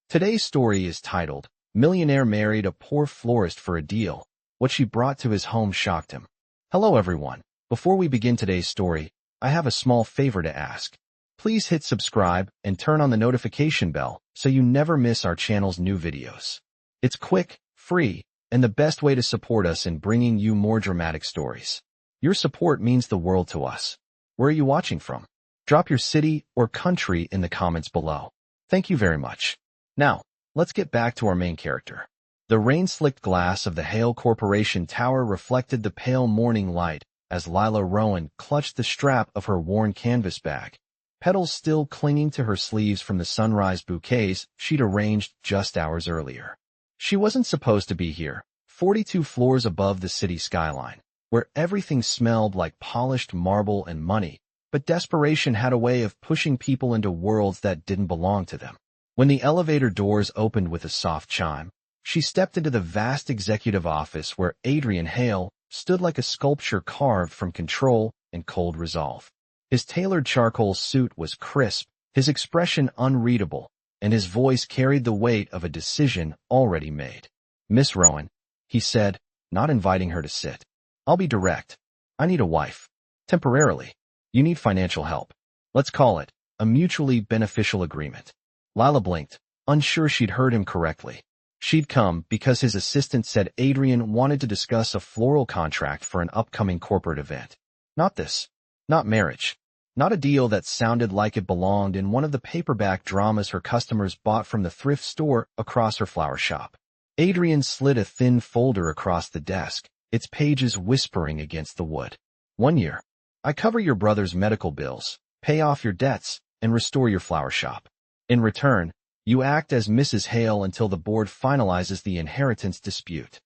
Today's story is titled, Millionaire Married a Poor Florist for a Deal. What she brought to his home shocked him. Hello everyone. Before we begin today's story, I have a small favor to ask. Please hit subscribe and turn on the notification bell so you never miss our channel's new videos. It's quick, free, and the best way to support us in bringing you more dramatic stories. Your support means the world to us. Where are you watching from? Drop your city or country in the comments below. Thank you very much. Now, let's get back to our main character. The rain-slicked glass of the Hale Corporation Tower reflected the pale morning light as Lila Rowan clutched the strap of her worn canvas bag, petals still clinging to her sleeves from the sunrise bouquets she'd arranged just hours earlier. She wasn't supposed to be here, 42 floors above the city skyline, where everything smelled like polished marble and money, but desperation had a way of pushing people into worlds that didn't belong to them. When the elevator doors opened with a soft chime, she stepped into the vast executive office where Adrian Hale stood like a sculpture carved from control and cold resolve. His tailored charcoal suit was crisp, his expression unreadable, and his voice carried the weight of a decision already made. "Miss Rowan," he said, not inviting her to sit. "I'll be direct. I need a wife. Temporarily. You need financial help. Let's call it a mutually beneficial agreement." Lila blinked, unsure she'd heard him correctly. She'd come because his assistant said Adrian wanted to discuss a floral contract for an upcoming corporate event. Not this. Not marriage. Not a deal that sounded like it belonged in one of the paperback dramas her customers bought from the thrift store across her flower shop. Adrian slid a thin folder across the desk, its pages whispering against the wood. 1 year. I cover your brother's medical bills, pay off your debts, and restore your flower shop. In return, you act as Mrs. Hale until the board finalizes the inheritance dispute.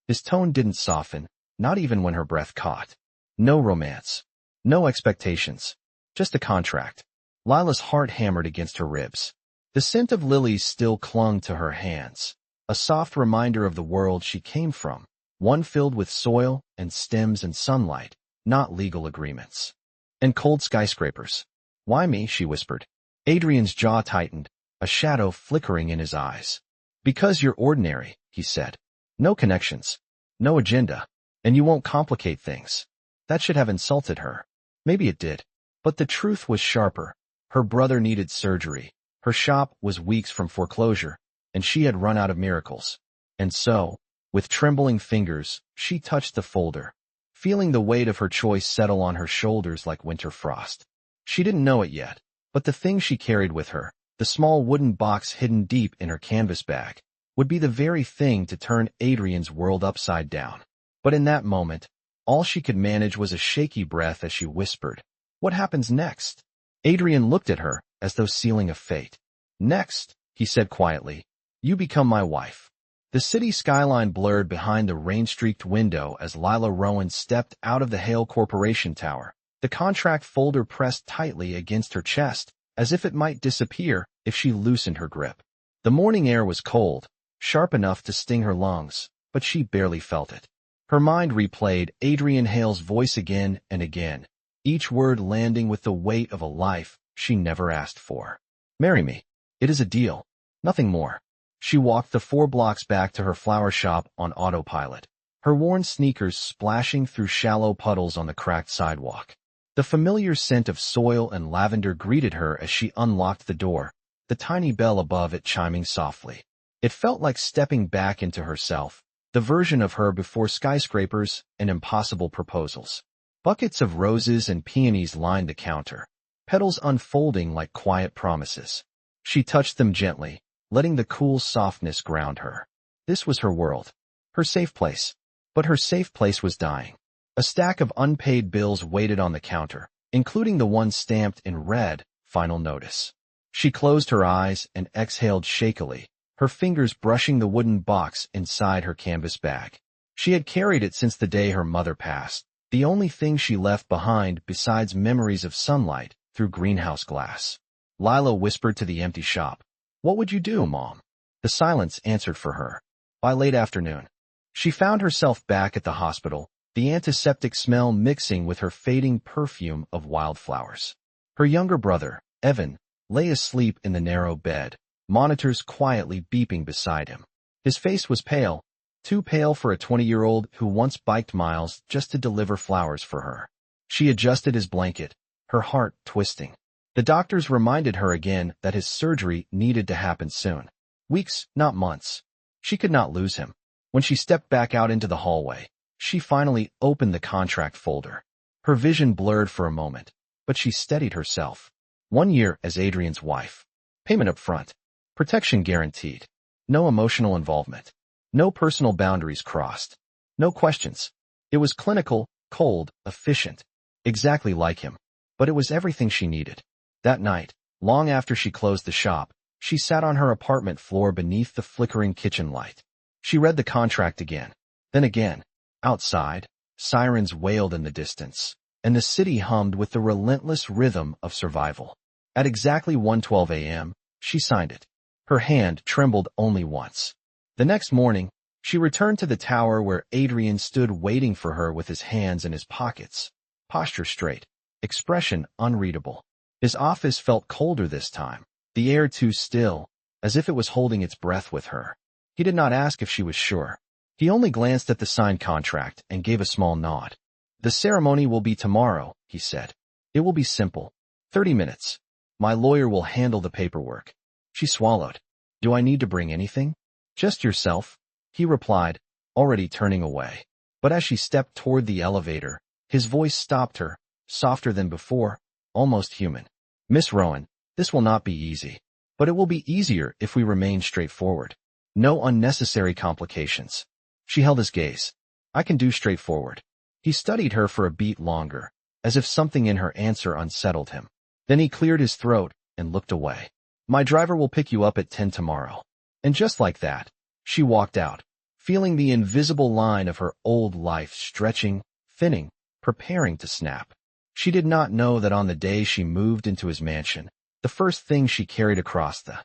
His tone didn't soften, not even when her breath caught. No romance. No expectations. Just a contract. Lila's heart hammered against her ribs. The scent of lilies still clung to her hands, a soft reminder of the world she came from, one filled with soil and stems and sunlight, not legal agreements. And cold skyscrapers. "Why me?" she whispered. Adrian's jaw tightened, a shadow flickering in his eyes. "Because you're ordinary," he said. "No connections. No agenda. And you won't complicate things." That should have insulted her. Maybe it did. But the truth was sharper. Her brother needed surgery. Her shop was weeks from foreclosure, and she had run out of miracles. And so, with trembling fingers, she touched the folder, feeling the weight of her choice settle on her shoulders like winter frost. She didn't know it yet, but the thing she carried with her, the small wooden box hidden deep in her canvas bag, would be the very thing to turn Adrian's world upside down. But in that moment, all she could manage was a shaky breath as she whispered, "What happens next?" Adrian looked at her, as though sealing a fate. "Next," he said quietly, "you become my wife." The city skyline blurred behind the rain-streaked window as Lila Rowan stepped out of the Hale Corporation Tower, the contract folder pressed tightly against her chest, as if it might disappear if she loosened her grip. The morning air was cold, sharp enough to sting her lungs, but she barely felt it. Her mind replayed Adrian Hale's voice again and again, each word landing with the weight of a life she never asked for. "Marry me. It is a deal. Nothing more." She walked the 4 blocks back to her flower shop on autopilot, her worn sneakers splashing through shallow puddles on the cracked sidewalk. The familiar scent of soil and lavender greeted her as she unlocked the door, the tiny bell above it chiming softly. It felt like stepping back into herself, the version of her before skyscrapers and impossible proposals. Buckets of roses and peonies lined the counter, petals unfolding like quiet promises. She touched them gently, letting the cool softness ground her. This was her world, her safe place. But her safe place was dying. A stack of unpaid bills waited on the counter, including the one stamped in red, "Final Notice." She closed her eyes and exhaled shakily, her fingers brushing the wooden box inside her canvas bag. She had carried it since the day her mother passed, the only thing she left behind besides memories of sunlight through greenhouse glass. Lila whispered to the empty shop, "What would you do, Mom?" The silence answered for her. By late afternoon, she found herself back at the hospital, the antiseptic smell mixing with her fading perfume of wildflowers. Her younger brother, Evan, lay asleep in the narrow bed, monitors quietly beeping beside him. His face was pale, too pale for a 20-year-old who once biked miles just to deliver flowers for her. She adjusted his blanket, her heart twisting. The doctors reminded her again that his surgery needed to happen soon. Weeks, not months. She could not lose him. When she stepped back out into the hallway, she finally opened the contract folder. Her vision blurred for a moment, but she steadied herself. 1 year as Adrian's wife. Payment up front. Protection guaranteed. No emotional involvement. No personal boundaries crossed. No questions. It was clinical, cold, efficient. Exactly like him. But it was everything she needed. That night, long after she closed the shop, she sat on her apartment floor beneath the flickering kitchen light. She read the contract again. Then again. Outside, sirens wailed in the distance, and the city hummed with the relentless rhythm of survival. At exactly 1:12 a.m., she signed it. Her hand trembled only once. The next morning, she returned to the tower where Adrian stood waiting for her with his hands in his pockets. Posture straight. Expression unreadable. His office felt colder this time, the air too still, as if it was holding its breath with her. He did not ask if she was sure. He only glanced at the signed contract and gave a small nod. The ceremony will be tomorrow, he said. It will be simple. 30 minutes. My lawyer will handle the paperwork. She swallowed. Do I need to bring anything? Just yourself, he replied, already turning away. But as she stepped toward the elevator, his voice stopped her, softer than before, almost human. Miss Rowan, this will not be easy. But it will be easier if we remain straightforward. No unnecessary complications. She held his gaze. I can do straightforward. He studied her for a beat longer, as if something in her answer unsettled him. Then he cleared his throat and looked away. My driver will pick you up at 10 tomorrow. And just like that, she walked out, feeling the invisible line of her old life stretching, thinning, preparing to snap. She did not know that on the day she moved into his mansion, the first thing she carried across the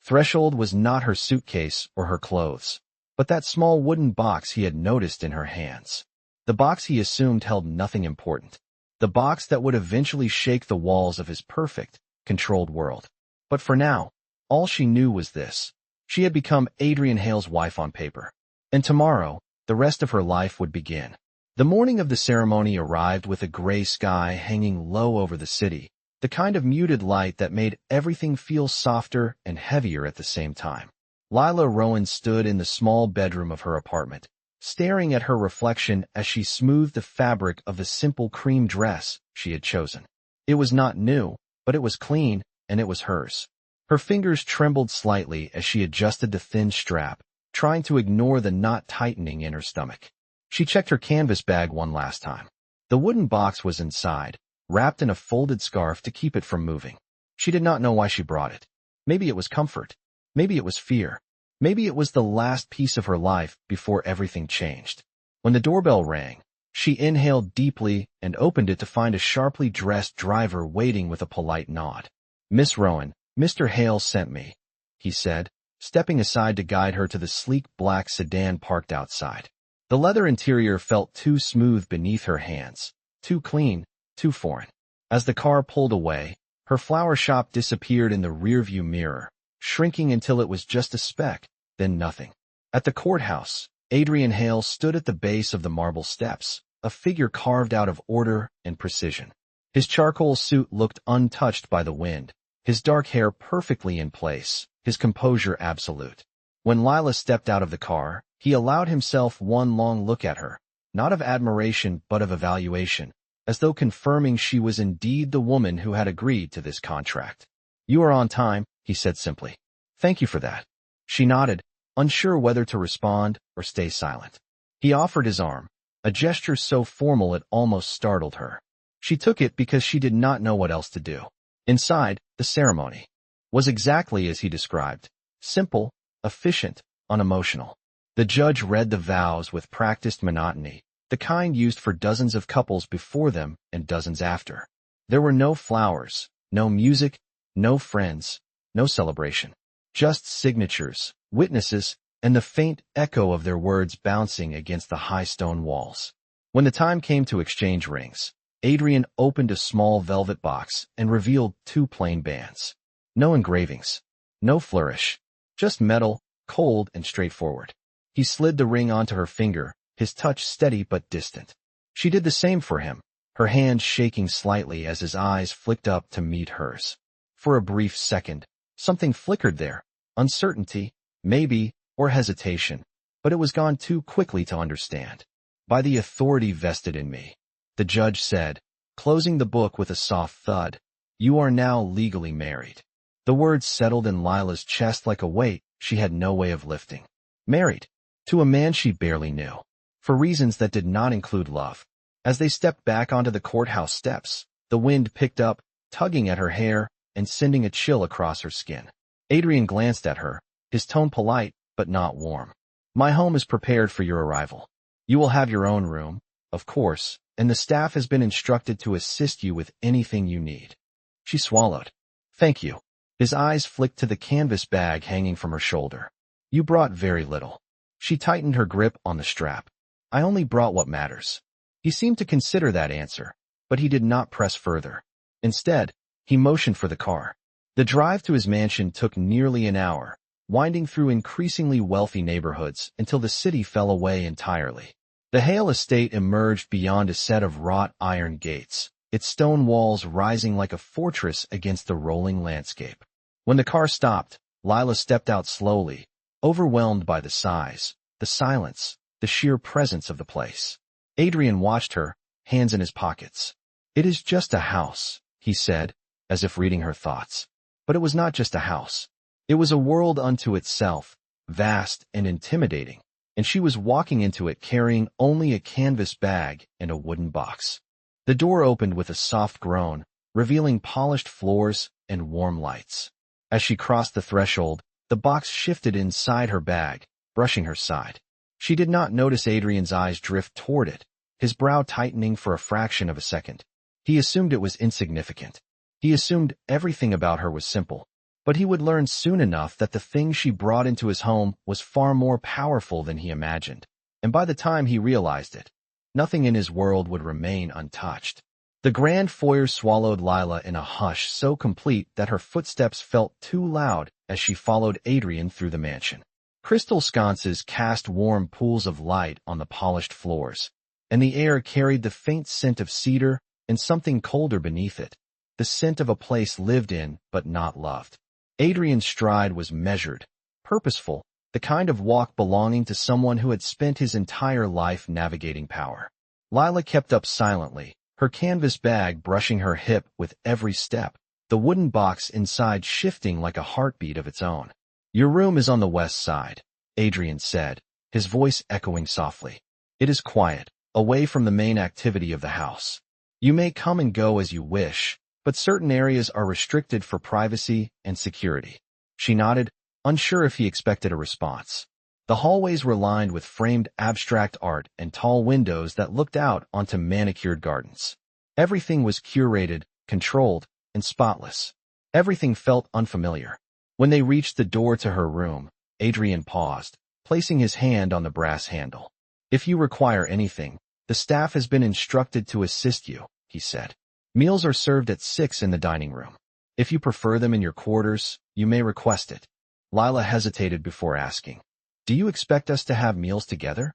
threshold was not her suitcase or her clothes, but that small wooden box he had noticed in her hands. The box he assumed held nothing important. The box that would eventually shake the walls of his perfect, controlled world. But for now, all she knew was this. She had become Adrian Hale's wife on paper. And tomorrow, the rest of her life would begin. The morning of the ceremony arrived with a gray sky hanging low over the city, the kind of muted light that made everything feel softer and heavier at the same time. Lila Rowan stood in the small bedroom of her apartment, staring at her reflection as she smoothed the fabric of the simple cream dress she had chosen. It was not new, but it was clean, and it was hers. Her fingers trembled slightly as she adjusted the thin strap, trying to ignore the knot tightening in her stomach. She checked her canvas bag one last time. The wooden box was inside, wrapped in a folded scarf to keep it from moving. She did not know why she brought it. Maybe it was comfort. Maybe it was fear. Maybe it was the last piece of her life before everything changed. When the doorbell rang, she inhaled deeply and opened it to find a sharply dressed driver waiting with a polite nod. Miss Rowan, Mr. Hale sent me, he said, stepping aside to guide her to the sleek black sedan parked outside. The leather interior felt too smooth beneath her hands, too clean, too foreign. As the car pulled away, her flower shop disappeared in the rearview mirror, shrinking until it was just a speck, then nothing. At the courthouse, Adrian Hale stood at the base of the marble steps, a figure carved out of order and precision. His charcoal suit looked untouched by the wind, his dark hair perfectly in place, his composure absolute. When Lila stepped out of the car, he allowed himself one long look at her, not of admiration but of evaluation, as though confirming she was indeed the woman who had agreed to this contract. You are on time, he said simply. Thank you for that. She nodded, unsure whether to respond or stay silent. He offered his arm, a gesture so formal it almost startled her. She took it because she did not know what else to do. Inside, the ceremony was exactly as he described. Simple, efficient, unemotional. The judge read the vows with practiced monotony, the kind used for dozens of couples before them and dozens after. There were no flowers, no music, no friends, no celebration. Just signatures, witnesses, and the faint echo of their words bouncing against the high stone walls. When the time came to exchange rings, Adrian opened a small velvet box and revealed 2 plain bands. No engravings, No flourish. Just metal, cold and straightforward. He slid the ring onto her finger, his touch steady but distant. She did the same for him, her hand shaking slightly as his eyes flicked up to meet hers. For a brief second, something flickered there. Uncertainty, maybe, or hesitation. But it was gone too quickly to understand. By the authority vested in me, the judge said, closing the book with a soft thud, you are now legally married. The words settled in Lila's chest like a weight she had no way of lifting. Married. To a man she barely knew. For reasons that did not include love. As they stepped back onto the courthouse steps, the wind picked up, tugging at her hair and sending a chill across her skin. Adrian glanced at her, his tone polite but not warm. My home is prepared for your arrival. You will have your own room, of course, and the staff has been instructed to assist you with anything you need. She swallowed. Thank you. His eyes flicked to the canvas bag hanging from her shoulder. You brought very little. She tightened her grip on the strap. I only brought what matters. He seemed to consider that answer, but he did not press further. Instead, he motioned for the car. The drive to his mansion took nearly an hour, winding through increasingly wealthy neighborhoods until the city fell away entirely. The Hale estate emerged beyond a set of wrought iron gates, its stone walls rising like a fortress against the rolling landscape. When the car stopped, Lila stepped out slowly, overwhelmed by the size, the silence, the sheer presence of the place. Adrian watched her, hands in his pockets. It is just a house, he said, as if reading her thoughts. But it was not just a house. It was a world unto itself, vast and intimidating, and she was walking into it carrying only a canvas bag and a wooden box. The door opened with a soft groan, revealing polished floors and warm lights. As she crossed the threshold, the box shifted inside her bag, brushing her side. She did not notice Adrian's eyes drift toward it, his brow tightening for a fraction of a second. He assumed it was insignificant. He assumed everything about her was simple. But he would learn soon enough that the thing she brought into his home was far more powerful than he imagined. And by the time he realized it, nothing in his world would remain untouched. The grand foyer swallowed Lila in a hush so complete that her footsteps felt too loud as she followed Adrian through the mansion. Crystal sconces cast warm pools of light on the polished floors, and the air carried the faint scent of cedar and something colder beneath it, the scent of a place lived in but not loved. Adrian's stride was measured, purposeful, the kind of walk belonging to someone who had spent his entire life navigating power. Lila kept up silently, her canvas bag brushing her hip with every step, the wooden box inside shifting like a heartbeat of its own. Your room is on the west side, Adrian said, his voice echoing softly. It is quiet, away from the main activity of the house. You may come and go as you wish, but certain areas are restricted for privacy and security. She nodded, unsure if he expected a response. The hallways were lined with framed abstract art and tall windows that looked out onto manicured gardens. Everything was curated, controlled, and spotless. Everything felt unfamiliar. When they reached the door to her room, Adrian paused, placing his hand on the brass handle. If you require anything, the staff has been instructed to assist you, he said. Meals are served at 6 in the dining room. If you prefer them in your quarters, you may request it. Lila hesitated before asking, do you expect us to have meals together?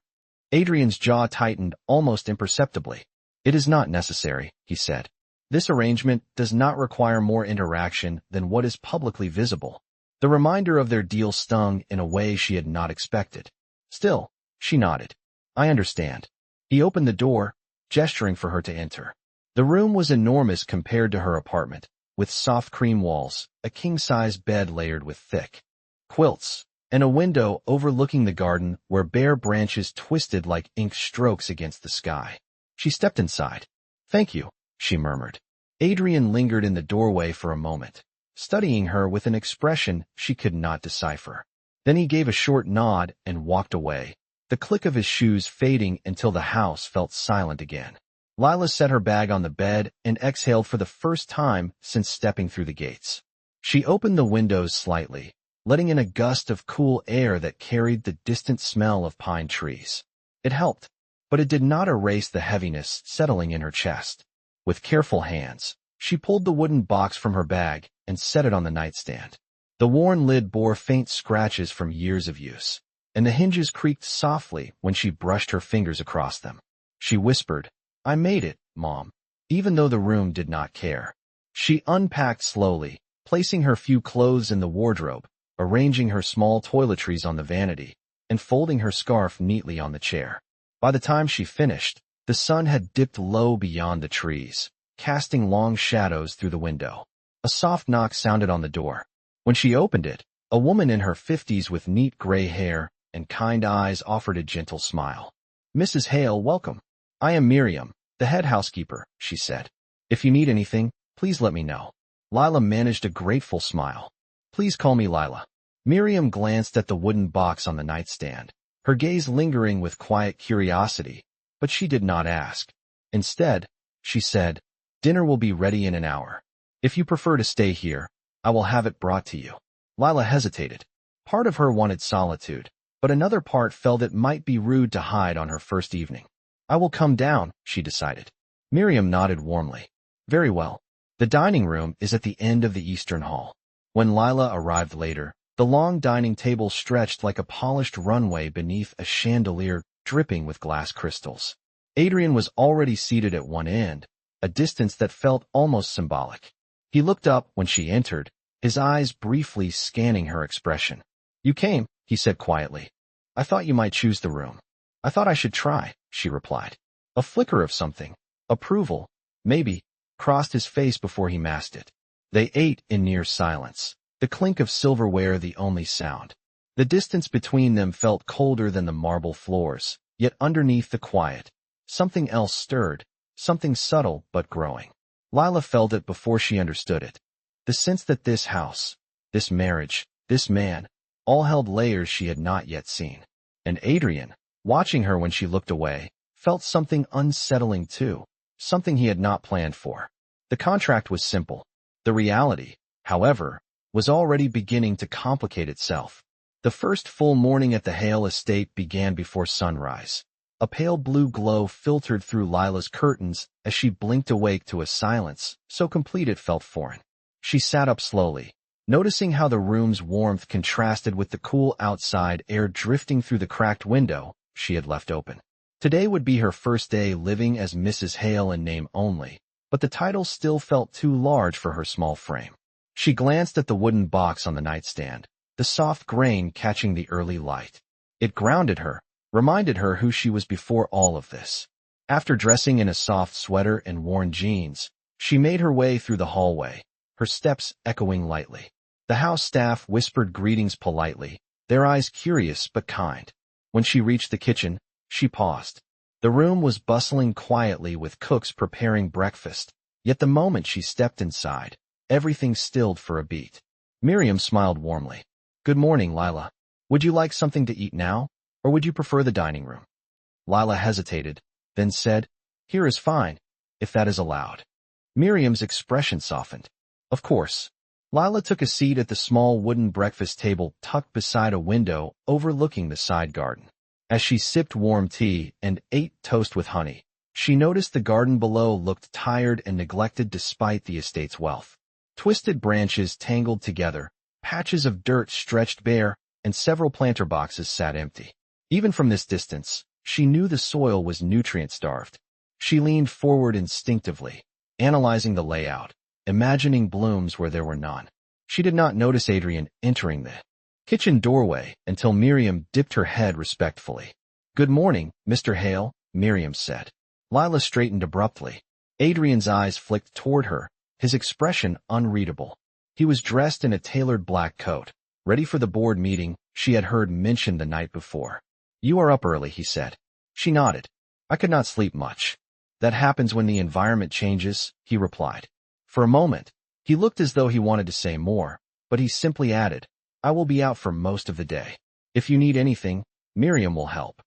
Adrian's jaw tightened almost imperceptibly. It is not necessary, he said. This arrangement does not require more interaction than what is publicly visible. The reminder of their deal stung in a way she had not expected. Still, she nodded. I understand. He opened the door, gesturing for her to enter. The room was enormous compared to her apartment, with soft cream walls, a king-size bed layered with thick quilts, and a window overlooking the garden where bare branches twisted like ink strokes against the sky. She stepped inside. Thank you, she murmured. Adrian lingered in the doorway for a moment, studying her with an expression she could not decipher. Then he gave a short nod and walked away, the click of his shoes fading until the house felt silent again. Lila set her bag on the bed and exhaled for the first time since stepping through the gates. She opened the windows slightly, letting in a gust of cool air that carried the distant smell of pine trees. It helped, but it did not erase the heaviness settling in her chest. With careful hands, she pulled the wooden box from her bag and set it on the nightstand. The worn lid bore faint scratches from years of use, and the hinges creaked softly when she brushed her fingers across them. She whispered, "I made it, Mom," even though the room did not care. She unpacked slowly, placing her few clothes in the wardrobe, arranging her small toiletries on the vanity, and folding her scarf neatly on the chair. By the time she finished, the sun had dipped low beyond the trees, casting long shadows through the window. A soft knock sounded on the door. When she opened it, a woman in her 50s with neat gray hair and kind eyes offered a gentle smile. "Mrs. Hale, welcome. I am Miriam, the head housekeeper," she said. "If you need anything, please let me know." Lila managed a grateful smile. "Please call me Lila." Miriam glanced at the wooden box on the nightstand, her gaze lingering with quiet curiosity, but she did not ask. Instead, she said, "Dinner will be ready in an hour. If you prefer to stay here, I will have it brought to you." Lila hesitated. Part of her wanted solitude, but another part felt it might be rude to hide on her first evening. "I will come down," she decided. Miriam nodded warmly. "Very well. The dining room is at the end of the eastern hall." When Lila arrived later, the long dining table stretched like a polished runway beneath a chandelier dripping with glass crystals. Adrian was already seated at one end, a distance that felt almost symbolic. He looked up when she entered, his eyes briefly scanning her expression. "You came," he said quietly. "I thought you might choose the room." "I thought I should try," she replied. A flicker of something, approval, maybe, crossed his face before he masked it. They ate in near silence, the clink of silverware the only sound. The distance between them felt colder than the marble floors, yet underneath the quiet, something else stirred, something subtle but growing. Lila felt it before she understood it. The sense that this house, this marriage, this man, all held layers she had not yet seen. And Adrian, watching her when she looked away, felt something unsettling too, something he had not planned for. The contract was simple. The reality, however, was already beginning to complicate itself. The first full morning at the Hale estate began before sunrise. A pale blue glow filtered through Lila's curtains as she blinked awake to a silence so complete it felt foreign. She sat up slowly, noticing how the room's warmth contrasted with the cool outside air drifting through the cracked window she had left open. Today would be her first day living as Mrs. Hale in name only, but the title still felt too large for her small frame. She glanced at the wooden box on the nightstand, the soft grain catching the early light. It grounded her, reminded her who she was before all of this. After dressing in a soft sweater and worn jeans, she made her way through the hallway, her steps echoing lightly. The house staff whispered greetings politely, their eyes curious but kind. When she reached the kitchen, she paused. The room was bustling quietly with cooks preparing breakfast, yet the moment she stepped inside, everything stilled for a beat. Miriam smiled warmly. "Good morning, Lila. Would you like something to eat now, or would you prefer the dining room?" Lila hesitated, then said, "Here is fine, if that is allowed." Miriam's expression softened. "Of course." Lila took a seat at the small wooden breakfast table tucked beside a window overlooking the side garden. As she sipped warm tea and ate toast with honey, she noticed the garden below looked tired and neglected despite the estate's wealth. Twisted branches tangled together, patches of dirt stretched bare, and several planter boxes sat empty. Even from this distance, she knew the soil was nutrient-starved. She leaned forward instinctively, analyzing the layout, imagining blooms where there were none. She did not notice Adrian entering the kitchen doorway until Miriam dipped her head respectfully. "Good morning, Mr. Hale," Miriam said. Lila straightened abruptly. Adrian's eyes flicked toward her, his expression unreadable. He was dressed in a tailored black coat, ready for the board meeting she had heard mentioned the night before. "You are up early," he said. She nodded. "I could not sleep much." "That happens when the environment changes," he replied. For a moment, he looked as though he wanted to say more, but he simply added, "I will be out for most of the day. If you need anything, Miriam will help."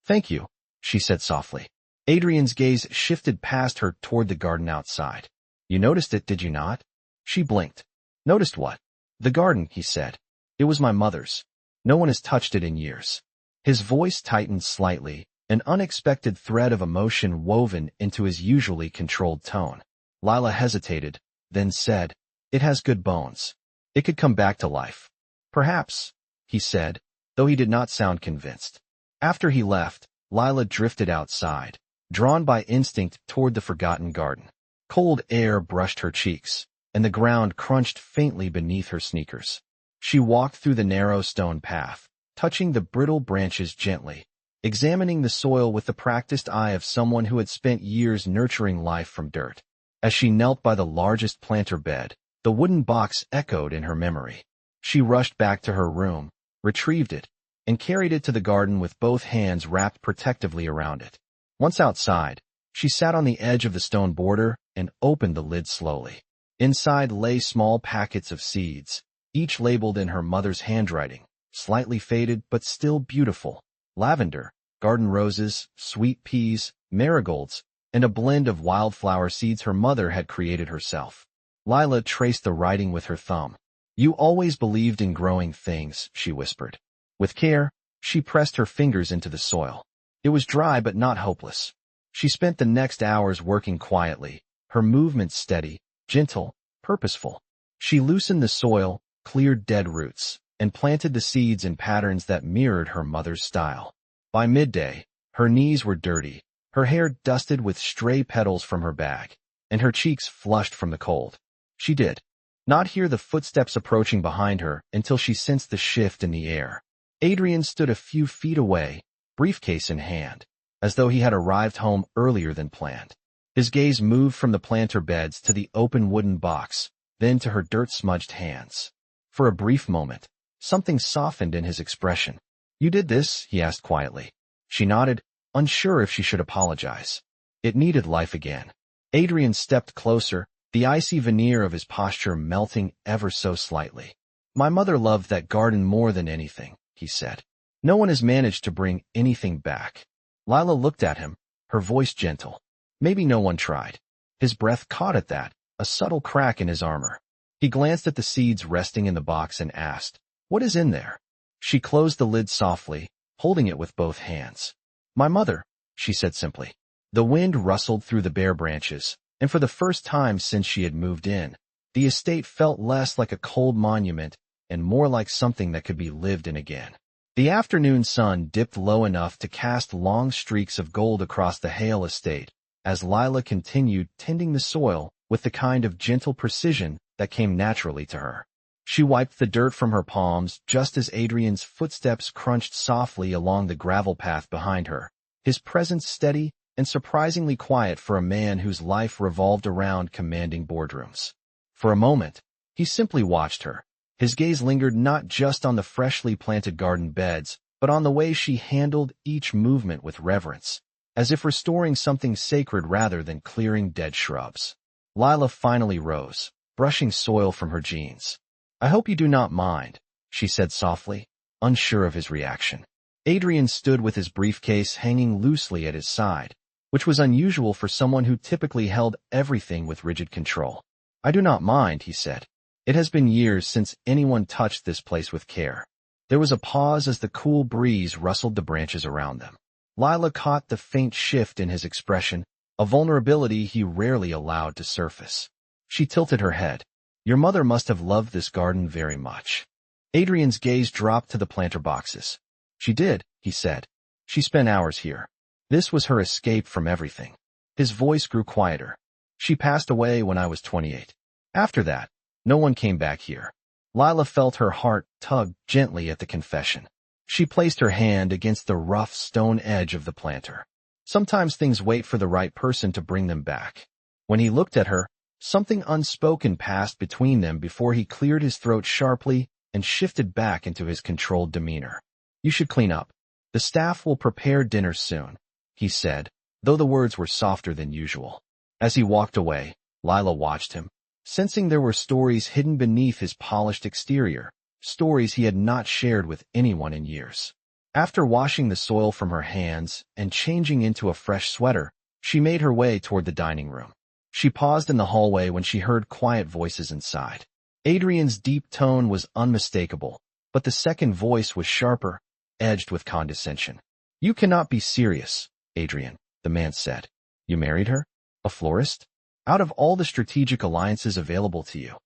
"Thank you," she said softly. Adrian's gaze shifted past her toward the garden outside. "You noticed it, did you not?" She blinked. "Noticed what?" "The garden," he said. "It was my mother's. No one has touched it in years." His voice tightened slightly, an unexpected thread of emotion woven into his usually controlled tone. Lila hesitated, then said, "It has good bones." It could come back to life. Perhaps, he said, though he did not sound convinced. After he left, Lila drifted outside, drawn by instinct toward the forgotten garden. Cold air brushed her cheeks, and the ground crunched faintly beneath her sneakers. She walked through the narrow stone path, touching the brittle branches gently, examining the soil with the practiced eye of someone who had spent years nurturing life from dirt. As she knelt by the largest planter bed, the wooden box echoed in her memory. She rushed back to her room, retrieved it, and carried it to the garden with both hands wrapped protectively around it. Once outside, she sat on the edge of the stone border and opened the lid slowly. Inside lay small packets of seeds, each labeled in her mother's handwriting, slightly faded but still beautiful. Lavender, garden roses, sweet peas, marigolds, and a blend of wildflower seeds her mother had created herself. Lila traced the writing with her thumb. "You always believed in growing things," she whispered. With care, she pressed her fingers into the soil. It was dry but not hopeless. She spent the next hours working quietly, her movements steady, gentle, purposeful. She loosened the soil, cleared dead roots, and planted the seeds in patterns that mirrored her mother's style. By midday, her knees were dirty, her hair dusted with stray petals from her bag, and her cheeks flushed from the cold. She did not hear the footsteps approaching behind her until she sensed the shift in the air. Adrian stood a few feet away, briefcase in hand, as though he had arrived home earlier than planned. His gaze moved from the planter beds to the open wooden box, then to her dirt-smudged hands. For a brief moment, something softened in his expression. "You did this?" he asked quietly. She nodded, unsure if she should apologize. It needed life again. Adrian stepped closer, the icy veneer of his posture melting ever so slightly. "My mother loved that garden more than anything," he said. "No one has managed to bring anything back." Lila looked at him, her voice gentle. Maybe no one tried. His breath caught at that, a subtle crack in his armor. He glanced at the seeds resting in the box and asked, "What is in there?" She closed the lid softly, holding it with both hands. "My mother," she said simply. The wind rustled through the bare branches, and for the first time since she had moved in, the estate felt less like a cold monument and more like something that could be lived in again. The afternoon sun dipped low enough to cast long streaks of gold across the Hale estate, as Lila continued tending the soil with the kind of gentle precision that came naturally to her. She wiped the dirt from her palms just as Adrian's footsteps crunched softly along the gravel path behind her, his presence steady and surprisingly quiet for a man whose life revolved around commanding boardrooms. For a moment, he simply watched her. His gaze lingered not just on the freshly planted garden beds, but on the way she handled each movement with reverence, as if restoring something sacred rather than clearing dead shrubs. Lila finally rose, brushing soil from her jeans. "I hope you do not mind," she said softly, unsure of his reaction. Adrian stood with his briefcase hanging loosely at his side, which was unusual for someone who typically held everything with rigid control. "I do not mind," he said. "It has been years since anyone touched this place with care." There was a pause as the cool breeze rustled the branches around them. Lila caught the faint shift in his expression, a vulnerability he rarely allowed to surface. She tilted her head. "Your mother must have loved this garden very much." Adrian's gaze dropped to the planter boxes. "She did," he said. "She spent hours here. This was her escape from everything." His voice grew quieter. "She passed away when I was 28. After that, no one came back here." Lila felt her heart tug gently at the confession. She placed her hand against the rough stone edge of the planter. Sometimes things wait for the right person to bring them back. When he looked at her, something unspoken passed between them before he cleared his throat sharply and shifted back into his controlled demeanor. "You should clean up. The staff will prepare dinner soon," he said, though the words were softer than usual. As he walked away, Lila watched him, sensing there were stories hidden beneath his polished exterior, stories he had not shared with anyone in years. After washing the soil from her hands and changing into a fresh sweater, she made her way toward the dining room. She paused in the hallway when she heard quiet voices inside. Adrian's deep tone was unmistakable, but the second voice was sharper, edged with condescension. "You cannot be serious, Adrian," the man said. "You married her? A florist? Out of all the strategic alliances available to you?"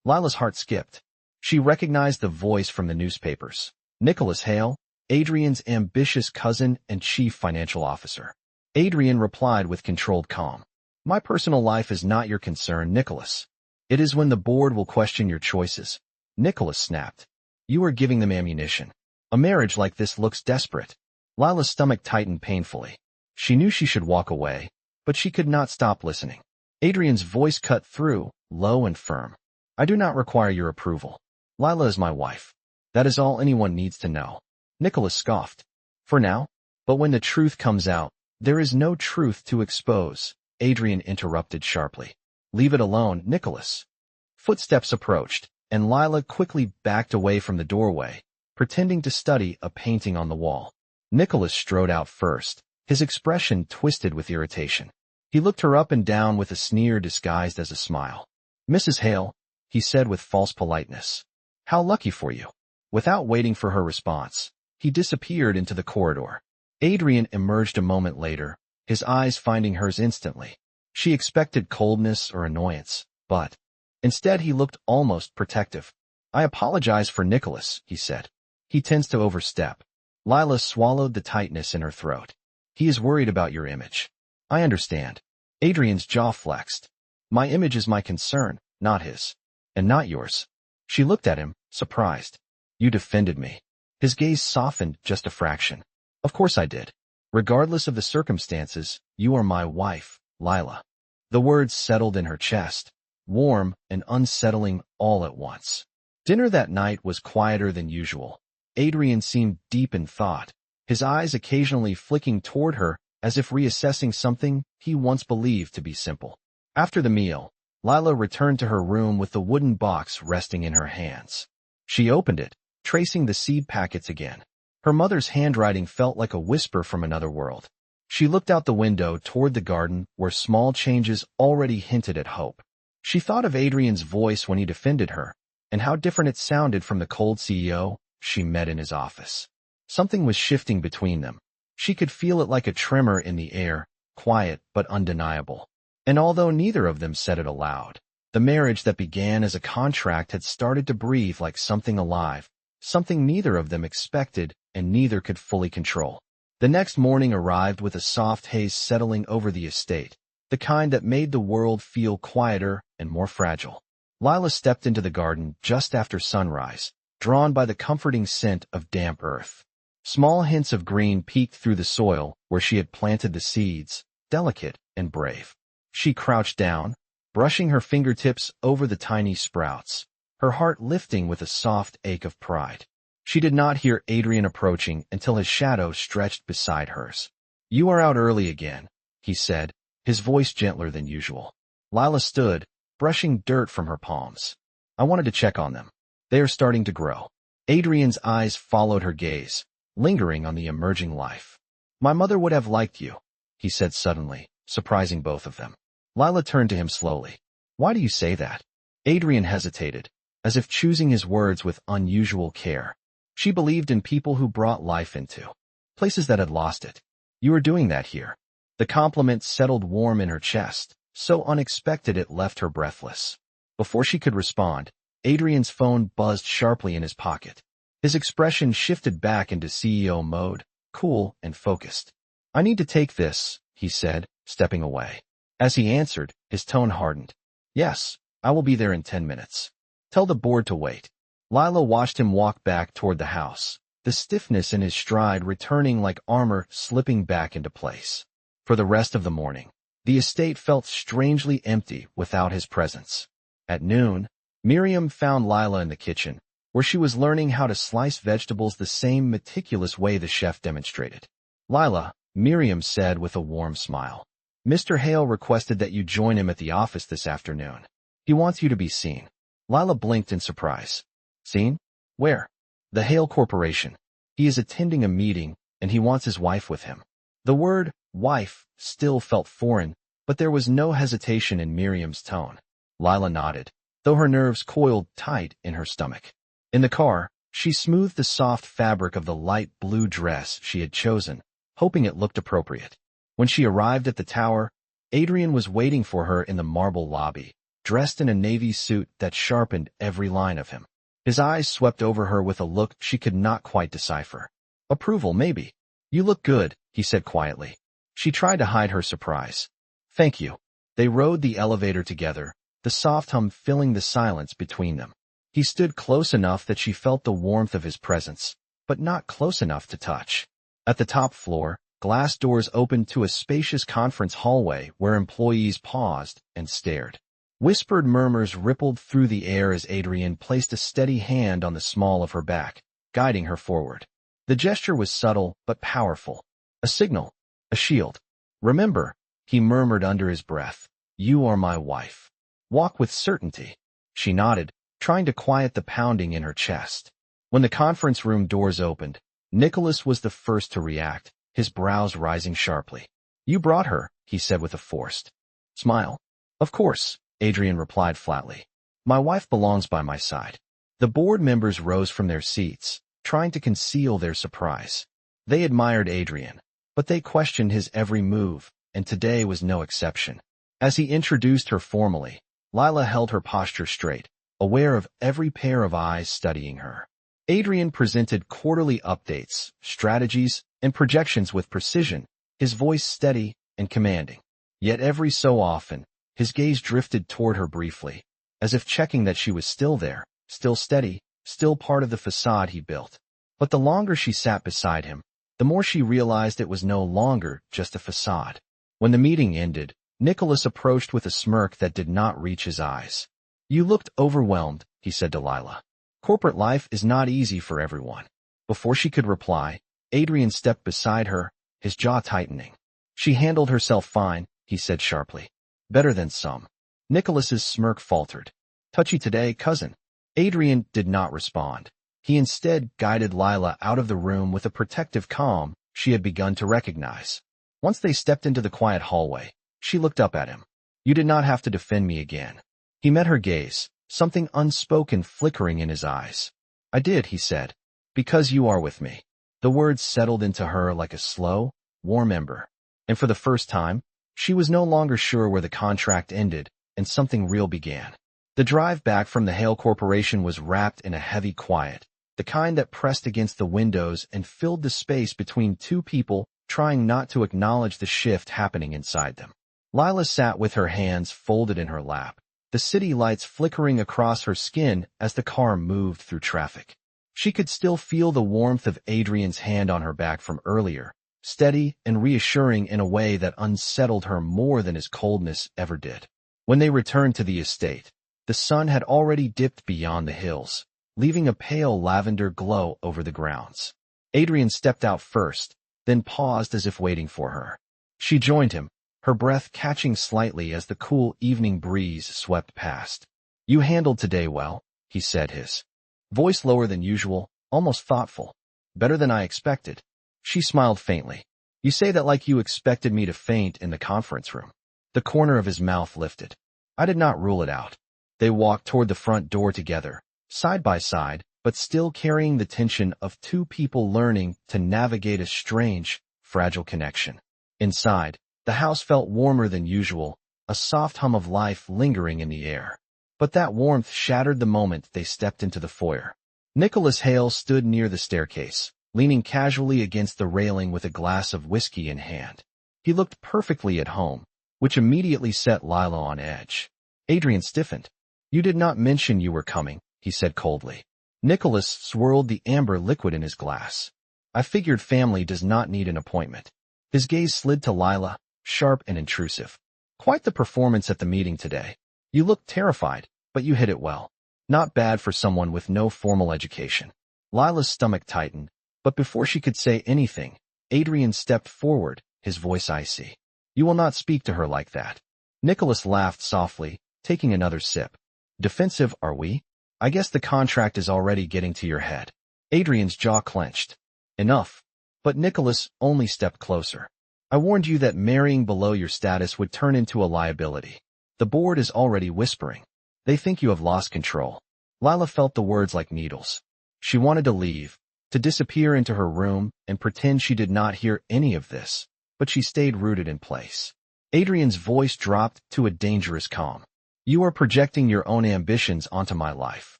Lila's heart skipped. She recognized the voice from the newspapers. Nicholas Hale, Adrian's ambitious cousin and chief financial officer. Adrian replied with controlled calm. My personal life is not your concern, Nicholas. It is when the board will question your choices. Nicholas snapped. You are giving them ammunition. A marriage like this looks desperate. Lila's stomach tightened painfully. She knew she should walk away, but she could not stop listening. Adrian's voice cut through, low and firm. I do not require your approval. Lila is my wife. That is all anyone needs to know. Nicholas scoffed. For now? But when the truth comes out, there is no truth to expose, Adrian interrupted sharply. Leave it alone, Nicholas. Footsteps approached, and Lila quickly backed away from the doorway, pretending to study a painting on the wall. Nicholas strode out first, his expression twisted with irritation. He looked her up and down with a sneer disguised as a smile. Mrs. Hale, he said with false politeness. How lucky for you. Without waiting for her response, he disappeared into the corridor. Adrian emerged a moment later, his eyes finding hers instantly. She expected coldness or annoyance, but instead he looked almost protective. I apologize for Nicholas, he said. He tends to overstep. Lila swallowed the tightness in her throat. He is worried about your image. I understand. Adrian's jaw flexed. My image is my concern, not his. And not yours. She looked at him, surprised. You defended me. His gaze softened just a fraction. Of course I did. Regardless of the circumstances, you are my wife, Lila. The words settled in her chest, warm and unsettling all at once. Dinner that night was quieter than usual. Adrian seemed deep in thought, his eyes occasionally flicking toward her as if reassessing something he once believed to be simple. After the meal, Lila returned to her room with the wooden box resting in her hands. She opened it, tracing the seed packets again. Her mother's handwriting felt like a whisper from another world. She looked out the window toward the garden where small changes already hinted at hope. She thought of Adrian's voice when he defended her, and how different it sounded from the cold CEO she met in his office. Something was shifting between them. She could feel it like a tremor in the air, quiet but undeniable. And although neither of them said it aloud, the marriage that began as a contract had started to breathe like something alive, something neither of them expected and neither could fully control. The next morning arrived with a soft haze settling over the estate, the kind that made the world feel quieter and more fragile. Lila stepped into the garden just after sunrise, drawn by the comforting scent of damp earth. Small hints of green peeked through the soil where she had planted the seeds, delicate and brave. She crouched down, brushing her fingertips over the tiny sprouts, her heart lifting with a soft ache of pride. She did not hear Adrian approaching until his shadow stretched beside hers. You are out early again, he said, his voice gentler than usual. Lila stood, brushing dirt from her palms. I wanted to check on them. They are starting to grow. Adrian's eyes followed her gaze, lingering on the emerging life. My mother would have liked you, he said suddenly, surprising both of them. Lila turned to him slowly. Why do you say that? Adrian hesitated, as if choosing his words with unusual care. She believed in people who brought life into places that had lost it. You are doing that here. The compliment settled warm in her chest, so unexpected it left her breathless. Before she could respond, Adrian's phone buzzed sharply in his pocket. His expression shifted back into CEO mode, cool and focused. I need to take this, he said, stepping away. As he answered, his tone hardened. Yes, I will be there in 10 minutes. Tell the board to wait. Lila watched him walk back toward the house, the stiffness in his stride returning like armor slipping back into place. For the rest of the morning, the estate felt strangely empty without his presence. At noon, Miriam found Lila in the kitchen, where she was learning how to slice vegetables the same meticulous way the chef demonstrated. Lila, Miriam said with a warm smile. Mr. Hale requested that you join him at the office this afternoon. He wants you to be seen. Lila blinked in surprise. Seen? Where? The Hale Corporation. He is attending a meeting, and he wants his wife with him. The word, wife, still felt foreign, but there was no hesitation in Miriam's tone. Lila nodded, though her nerves coiled tight in her stomach. In the car, she smoothed the soft fabric of the light blue dress she had chosen, hoping it looked appropriate. When she arrived at the tower, Adrian was waiting for her in the marble lobby, dressed in a navy suit that sharpened every line of him. His eyes swept over her with a look she could not quite decipher. Approval, maybe. You look good, he said quietly. She tried to hide her surprise. Thank you. They rode the elevator together, the soft hum filling the silence between them. He stood close enough that she felt the warmth of his presence, but not close enough to touch. At the top floor, glass doors opened to a spacious conference hallway where employees paused and stared. Whispered murmurs rippled through the air as Adrian placed a steady hand on the small of her back, guiding her forward. The gesture was subtle but powerful. A signal. A shield. Remember, he murmured under his breath, you are my wife. Walk with certainty. She nodded, trying to quiet the pounding in her chest. When the conference room doors opened, Nicholas was the first to react, his brows rising sharply. You brought her, he said with a forced smile. Of course, Adrian replied flatly. My wife belongs by my side. The board members rose from their seats, trying to conceal their surprise. They admired Adrian, but they questioned his every move, and today was no exception. As he introduced her formally, Lila held her posture straight, aware of every pair of eyes studying her. Adrian presented quarterly updates, strategies, and projections with precision, his voice steady and commanding. Yet every so often, his gaze drifted toward her briefly, as if checking that she was still there, still steady, still part of the facade he built. But the longer she sat beside him, the more she realized it was no longer just a facade. When the meeting ended, Nicholas approached with a smirk that did not reach his eyes. You looked overwhelmed, he said to Lila. Corporate life is not easy for everyone. Before she could reply, Adrian stepped beside her, his jaw tightening. She handled herself fine, he said sharply. Better than some. Nicholas's smirk faltered. Touchy today, cousin. Adrian did not respond. He instead guided Lila out of the room with a protective calm she had begun to recognize. Once they stepped into the quiet hallway, she looked up at him. You did not have to defend me again. He met her gaze, something unspoken flickering in his eyes. I did, he said. Because you are with me. The words settled into her like a slow, warm ember. And for the first time, she was no longer sure where the contract ended and something real began. The drive back from the Hale Corporation was wrapped in a heavy quiet, the kind that pressed against the windows and filled the space between two people trying not to acknowledge the shift happening inside them. Lila sat with her hands folded in her lap, the city lights flickering across her skin as the car moved through traffic. She could still feel the warmth of Adrian's hand on her back from earlier, steady and reassuring in a way that unsettled her more than his coldness ever did. When they returned to the estate, the sun had already dipped beyond the hills, leaving a pale lavender glow over the grounds. Adrian stepped out first, then paused as if waiting for her. She joined him, her breath catching slightly as the cool evening breeze swept past. You handled today well, he said, his voice lower than usual, almost thoughtful. Better than I expected. She smiled faintly. You say that like you expected me to faint in the conference room. The corner of his mouth lifted. I did not rule it out. They walked toward the front door together, side by side, but still carrying the tension of two people learning to navigate a strange, fragile connection. Inside, the house felt warmer than usual, a soft hum of life lingering in the air. But that warmth shattered the moment they stepped into the foyer. Nicholas Hale stood near the staircase, leaning casually against the railing with a glass of whiskey in hand. He looked perfectly at home, which immediately set Lila on edge. Adrian stiffened. You did not mention you were coming, he said coldly. Nicholas swirled the amber liquid in his glass. I figured family does not need an appointment. His gaze slid to Lila, sharp and intrusive. Quite the performance at the meeting today. You looked terrified, but you hid it well. Not bad for someone with no formal education. Lila's stomach tightened, but before she could say anything, Adrian stepped forward, his voice icy. You will not speak to her like that. Nicholas laughed softly, taking another sip. Defensive, are we? I guess the contract is already getting to your head. Adrian's jaw clenched. Enough. But Nicholas only stepped closer. I warned you that marrying below your status would turn into a liability. The board is already whispering. They think you have lost control. Lila felt the words like needles. She wanted to leave, to disappear into her room and pretend she did not hear any of this, but she stayed rooted in place. Adrian's voice dropped to a dangerous calm. You are projecting your own ambitions onto my life.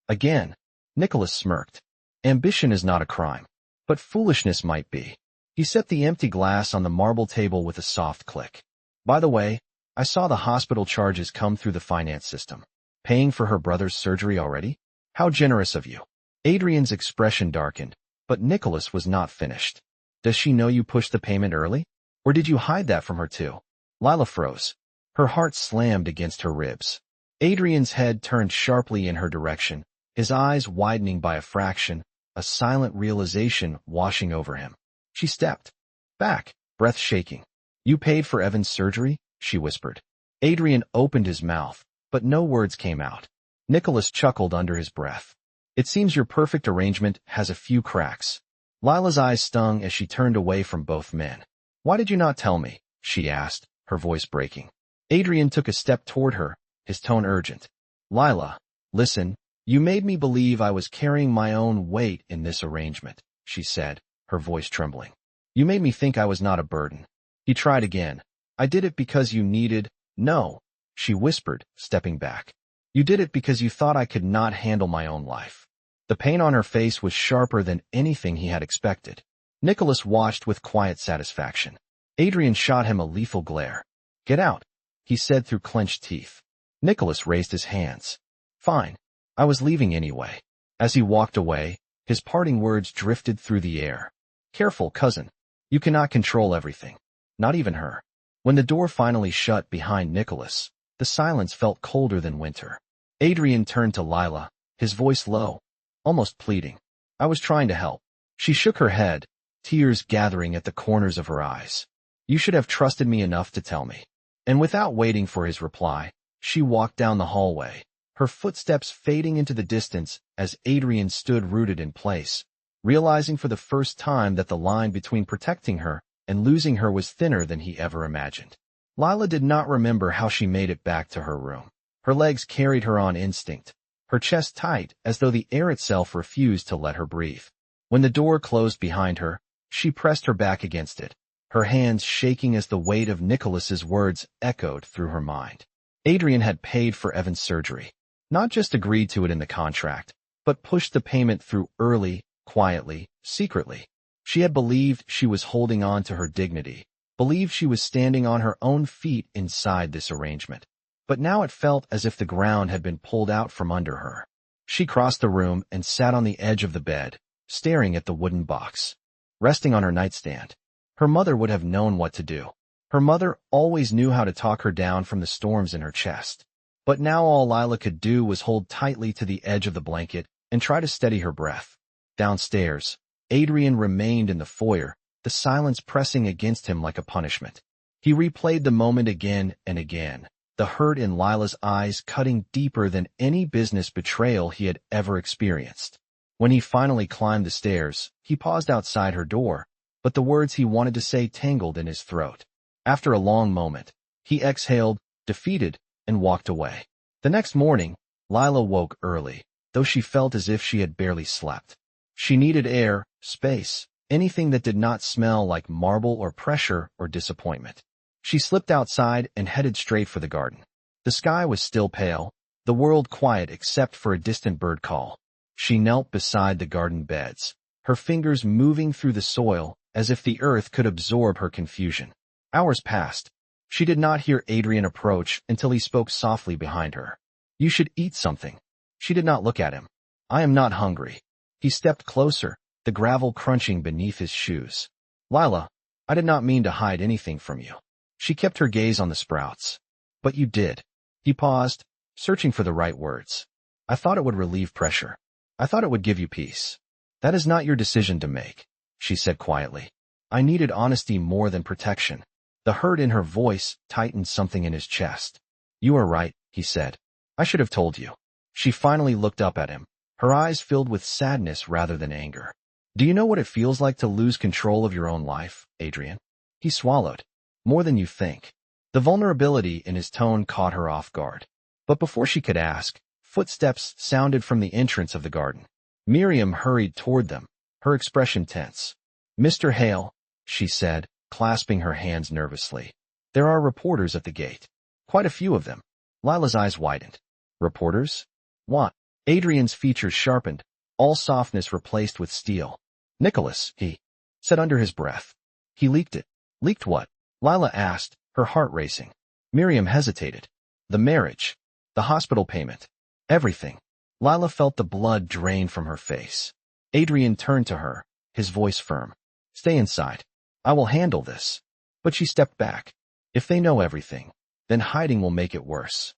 Again. Nicholas smirked. Ambition is not a crime, but foolishness might be. He set the empty glass on the marble table with a soft click. By the way, I saw the hospital charges come through the finance system. Paying for her brother's surgery already? How generous of you. Adrian's expression darkened, but Nicholas was not finished. Does she know you pushed the payment early? Or did you hide that from her too? Lila froze. Her heart slammed against her ribs. Adrian's head turned sharply in her direction, his eyes widening by a fraction, a silent realization washing over him. She stepped back, breath shaking. You paid for Evan's surgery? She whispered. Adrian opened his mouth, but no words came out. Nicholas chuckled under his breath. It seems your perfect arrangement has a few cracks. Lila's eyes stung as she turned away from both men. Why did you not tell me? She asked, her voice breaking. Adrian took a step toward her, his tone urgent. Lila, listen, you made me believe I was carrying my own weight in this arrangement, she said, her voice trembling. You made me think I was not a burden. He tried again. I did it because you needed— No, she whispered, stepping back. You did it because you thought I could not handle my own life. The pain on her face was sharper than anything he had expected. Nicholas watched with quiet satisfaction. Adrian shot him a lethal glare. Get out, he said through clenched teeth. Nicholas raised his hands. Fine. I was leaving anyway. As he walked away, his parting words drifted through the air. Careful, cousin. You cannot control everything. Not even her. When the door finally shut behind Nicholas, the silence felt colder than winter. Adrian turned to Lila, his voice low, almost pleading. I was trying to help. She shook her head, tears gathering at the corners of her eyes. You should have trusted me enough to tell me. And without waiting for his reply, she walked down the hallway, her footsteps fading into the distance as Adrian stood rooted in place, realizing for the first time that the line between protecting her and losing her was thinner than he ever imagined. Lila did not remember how she made it back to her room. Her legs carried her on instinct, her chest tight as though the air itself refused to let her breathe. When the door closed behind her, she pressed her back against it, her hands shaking as the weight of Nicholas's words echoed through her mind. Adrian had paid for Evan's surgery, not just agreed to it in the contract, but pushed the payment through early, quietly, secretly. She had believed she was holding on to her dignity, believed she was standing on her own feet inside this arrangement. But now it felt as if the ground had been pulled out from under her. She crossed the room and sat on the edge of the bed, staring at the wooden box, resting on her nightstand. Her mother would have known what to do. Her mother always knew how to talk her down from the storms in her chest. But now all Lila could do was hold tightly to the edge of the blanket and try to steady her breath. Downstairs, Adrian remained in the foyer, the silence pressing against him like a punishment. He replayed the moment again and again, the hurt in Lila's eyes cutting deeper than any business betrayal he had ever experienced. When he finally climbed the stairs, he paused outside her door, but the words he wanted to say tangled in his throat. After a long moment, he exhaled, defeated, and walked away. The next morning, Lila woke early, though she felt as if she had barely slept. She needed air, space, anything that did not smell like marble or pressure or disappointment. She slipped outside and headed straight for the garden. The sky was still pale, the world quiet except for a distant bird call. She knelt beside the garden beds, her fingers moving through the soil as if the earth could absorb her confusion. Hours passed. She did not hear Adrian approach until he spoke softly behind her. You should eat something. She did not look at him. I am not hungry. He stepped closer, the gravel crunching beneath his shoes. Lila, I did not mean to hide anything from you. She kept her gaze on the sprouts. But you did. He paused, searching for the right words. I thought it would relieve pressure. I thought it would give you peace. That is not your decision to make, she said quietly. I needed honesty more than protection. The hurt in her voice tightened something in his chest. You are right, he said. I should have told you. She finally looked up at him, her eyes filled with sadness rather than anger. Do you know what it feels like to lose control of your own life, Adrian? He swallowed. More than you think. The vulnerability in his tone caught her off guard. But before she could ask, footsteps sounded from the entrance of the garden. Miriam hurried toward them, her expression tense. Mr. Hale, she said, clasping her hands nervously. There are reporters at the gate. Quite a few of them. Lila's eyes widened. Reporters? What? Adrian's features sharpened. all softness replaced with steel. Nicholas, he said under his breath. He leaked it. Leaked what? Lila asked, her heart racing. Miriam hesitated. The marriage. The hospital payment. Everything. Lila felt the blood drain from her face. Adrian turned to her, his voice firm. Stay inside. I will handle this. But she stepped back. If they know everything, then hiding will make it worse.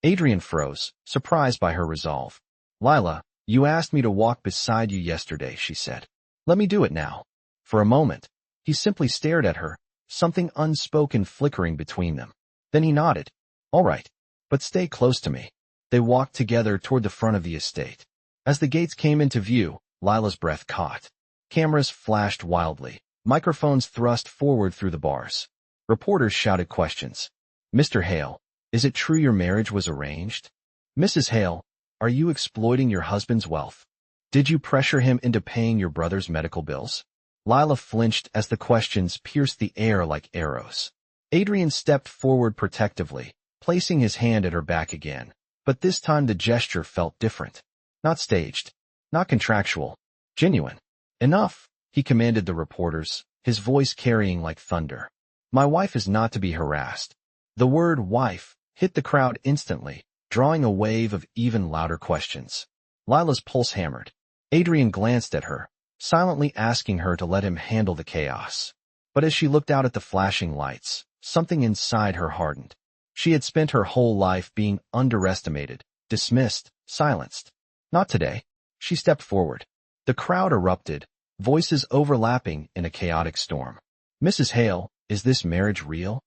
Adrian froze, surprised by her resolve. Lila, you asked me to walk beside you yesterday, she said. Let me do it now. For a moment, he simply stared at her, something unspoken flickering between them. Then he nodded. All right, but stay close to me. They walked together toward the front of the estate. As the gates came into view, Lila's breath caught. Cameras flashed wildly, microphones thrust forward through the bars. Reporters shouted questions. Mr. Hale, is it true your marriage was arranged? Mrs. Hale, are you exploiting your husband's wealth? Did you pressure him into paying your brother's medical bills? Lila flinched as the questions pierced the air like arrows. Adrian stepped forward protectively, placing his hand at her back again. But this time the gesture felt different. Not staged. Not contractual. Genuine. Enough, he commanded the reporters, his voice carrying like thunder. My wife is not to be harassed. The word wife hit the crowd instantly, drawing a wave of even louder questions. Lila's pulse hammered. Adrian glanced at her, silently asking her to let him handle the chaos. But as she looked out at the flashing lights, something inside her hardened. She had spent her whole life being underestimated, dismissed, silenced. Not today. She stepped forward. The crowd erupted, voices overlapping in a chaotic storm. Mrs. Hale, is this marriage real?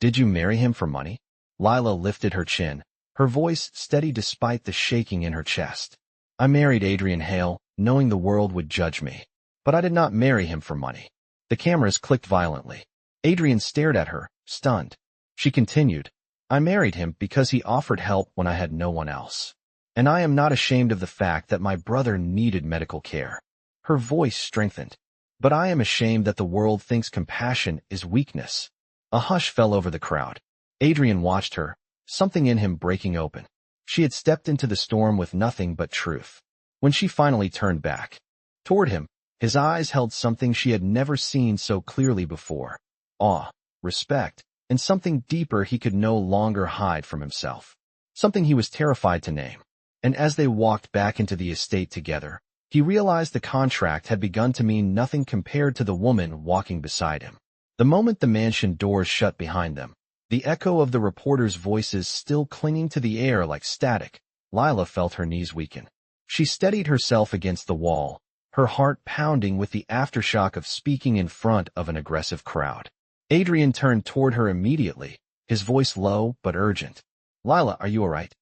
Did you marry him for money? Lila lifted her chin, her voice steady despite the shaking in her chest. I married Adrian Hale, knowing the world would judge me. But I did not marry him for money. The cameras clicked violently. Adrian stared at her, stunned. She continued, I married him because he offered help when I had no one else. And I am not ashamed of the fact that my brother needed medical care. Her voice strengthened. But I am ashamed that the world thinks compassion is weakness. A hush fell over the crowd. Adrian watched her, something in him breaking open. She had stepped into the storm with nothing but truth. When she finally turned back toward him, his eyes held something she had never seen so clearly before. Awe, respect, and something deeper he could no longer hide from himself. Something he was terrified to name. And as they walked back into the estate together, he realized the contract had begun to mean nothing compared to the woman walking beside him. The moment the mansion doors shut behind them, the echo of the reporters' voices still clinging to the air like static, Lila felt her knees weaken. She steadied herself against the wall, her heart pounding with the aftershock of speaking in front of an aggressive crowd. Adrian turned toward her immediately, his voice low but urgent. Lila, are you all right?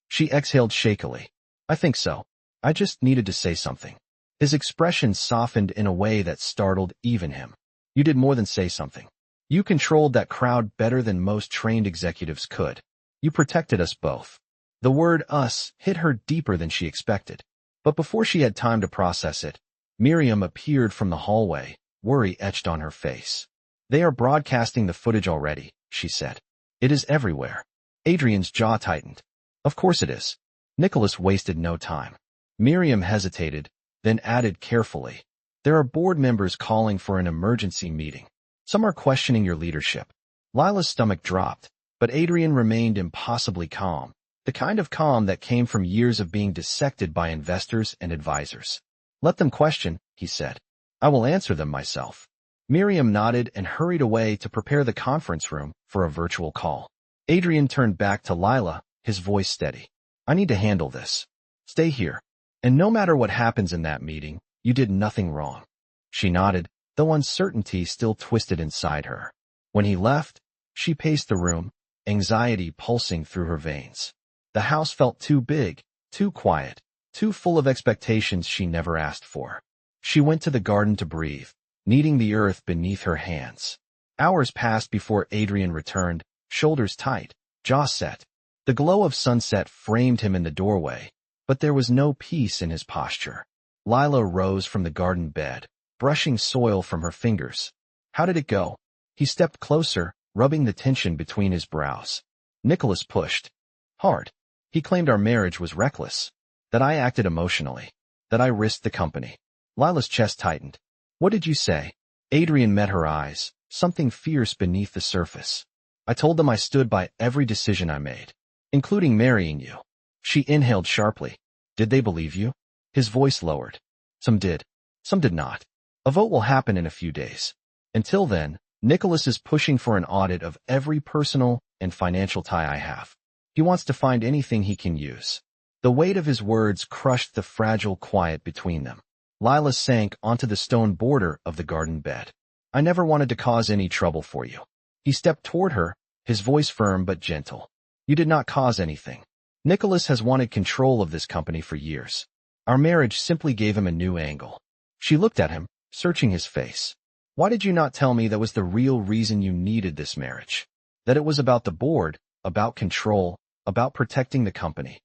She exhaled shakily. I think so. I just needed to say something. His expression softened in a way that startled even him. You did more than say something. You controlled that crowd better than most trained executives could. You protected us both. The word us hit her deeper than she expected. But before she had time to process it, Miriam appeared from the hallway, worry etched on her face. They are broadcasting the footage already, she said. It is everywhere. Adrian's jaw tightened. Of course it is. Nicholas wasted no time. Miriam hesitated, then added carefully. There are board members calling for an emergency meeting. Some are questioning your leadership. Lila's stomach dropped, but Adrian remained impossibly calm, the kind of calm that came from years of being dissected by investors and advisors. Let them question, he said. I will answer them myself. Miriam nodded and hurried away to prepare the conference room for a virtual call. Adrian turned back to Lila, his voice steady. I need to handle this. Stay here. And no matter what happens in that meeting, you did nothing wrong. She nodded, though uncertainty still twisted inside her. When he left, she paced the room, anxiety pulsing through her veins. The house felt too big, too quiet, too full of expectations she never asked for. She went to the garden to breathe, kneading the earth beneath her hands. Hours passed before Adrian returned, shoulders tight, jaw set. The glow of sunset framed him in the doorway, but there was no peace in his posture. Lila rose from the garden bed, brushing soil from her fingers. How did it go? He stepped closer, rubbing the tension between his brows. Nicholas pushed hard. He claimed our marriage was reckless, that I acted emotionally. That I risked the company. Lila's chest tightened. What did you say? Adrian met her eyes, something fierce beneath the surface. I told them I stood by every decision I made, including marrying you. She inhaled sharply. Did they believe you? His voice lowered. Some did. Some did not. A vote will happen in a few days. Until then, Nicholas is pushing for an audit of every personal and financial tie I have. He wants to find anything he can use. The weight of his words crushed the fragile quiet between them. Lila sank onto the stone border of the garden bed. I never wanted to cause any trouble for you. He stepped toward her, his voice firm but gentle. You did not cause anything. Nicholas has wanted control of this company for years. Our marriage simply gave him a new angle. She looked at him, searching his face. Why did you not tell me that was the real reason you needed this marriage? That it was about the board, about control, about protecting the company?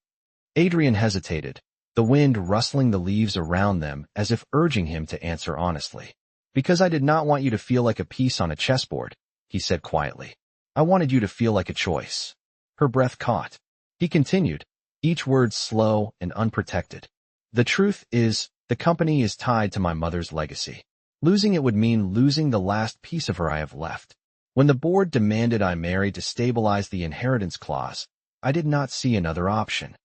Adrian hesitated, the wind rustling the leaves around them as if urging him to answer honestly. Because I did not want you to feel like a piece on a chessboard, he said quietly. I wanted you to feel like a choice. Her breath caught. He continued, each word slow and unprotected. The truth is, the company is tied to my mother's legacy. Losing it would mean losing the last piece of her I have left. When the board demanded I marry to stabilize the inheritance clause, I did not see another option.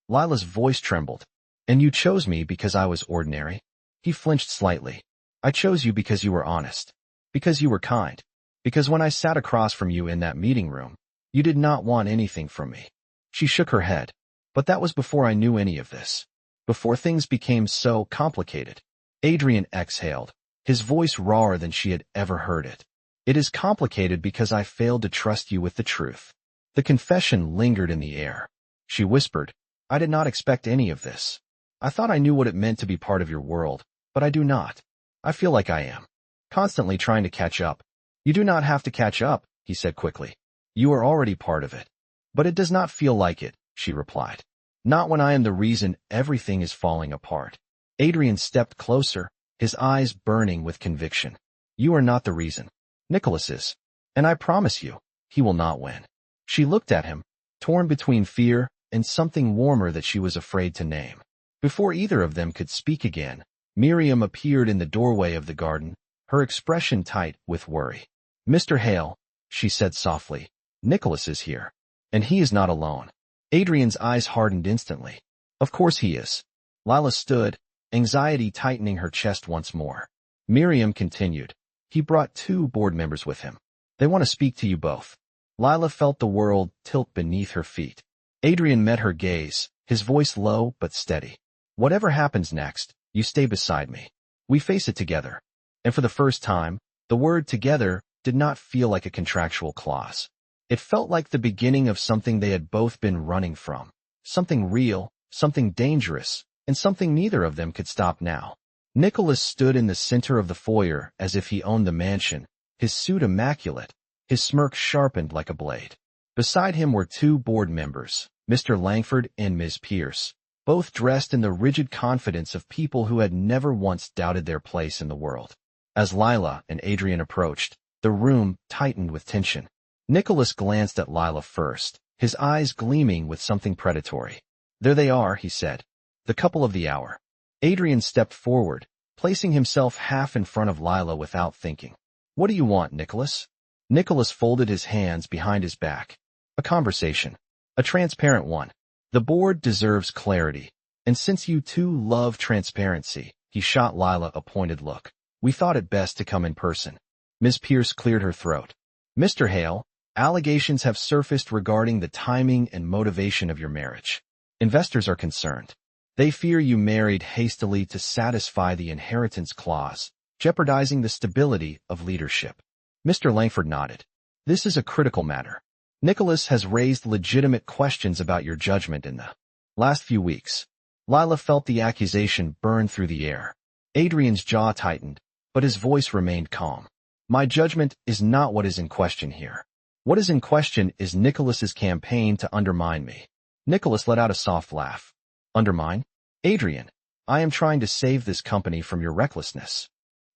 Lila's voice trembled. And you chose me because I was ordinary? He flinched slightly. I chose you because you were honest. Because you were kind. Because when I sat across from you in that meeting room, you did not want anything from me. She shook her head. But that was before I knew any of this. Before things became so complicated. Adrian exhaled, his voice rawer than she had ever heard it. It is complicated because I failed to trust you with the truth. The confession lingered in the air. She whispered, I did not expect any of this. I thought I knew what it meant to be part of your world, but I do not. I feel like I am. Constantly trying to catch up. You do not have to catch up, he said quickly. You are already part of it. But it does not feel like it, she replied. Not when I am the reason everything is falling apart. Adrian stepped closer, his eyes burning with conviction. You are not the reason. Nicholas is. And I promise you, he will not win. She looked at him, torn between fear and something warmer that she was afraid to name. Before either of them could speak again, Miriam appeared in the doorway of the garden, her expression tight with worry. Mr. Hale, she said softly, Nicholas is here. And he is not alone. Adrian's eyes hardened instantly. Of course he is. Lila stood, anxiety tightening her chest once more. Miriam continued. He brought 2 board members with him. They want to speak to you both. Lila felt the world tilt beneath her feet. Adrian met her gaze, his voice low but steady. Whatever happens next, you stay beside me. We face it together. And for the first time, the word together did not feel like a contractual clause. It felt like the beginning of something they had both been running from. Something real, something dangerous, and something neither of them could stop now. Nicholas stood in the center of the foyer as if he owned the mansion, his suit immaculate, his smirk sharpened like a blade. Beside him were 2 board members, Mr. Langford and Ms. Pierce, both dressed in the rigid confidence of people who had never once doubted their place in the world. As Lila and Adrian approached, the room tightened with tension. Nicholas glanced at Lila first, his eyes gleaming with something predatory. There they are, he said. The couple of the hour. Adrian stepped forward, placing himself half in front of Lila without thinking. What do you want, Nicholas? Nicholas folded his hands behind his back. A conversation. A transparent one. The board deserves clarity. And since you 2 love transparency, he shot Lila a pointed look. We thought it best to come in person. Ms. Pierce cleared her throat. Mr. Hale, allegations have surfaced regarding the timing and motivation of your marriage. Investors are concerned. They fear you married hastily to satisfy the inheritance clause, jeopardizing the stability of leadership. Mr. Langford nodded. This is a critical matter. Nicholas has raised legitimate questions about your judgment in the last few weeks. Lila felt the accusation burn through the air. Adrian's jaw tightened, but his voice remained calm. My judgment is not what is in question here. What is in question is Nicholas's campaign to undermine me. Nicholas let out a soft laugh. Undermine? Adrian, I am trying to save this company from your recklessness.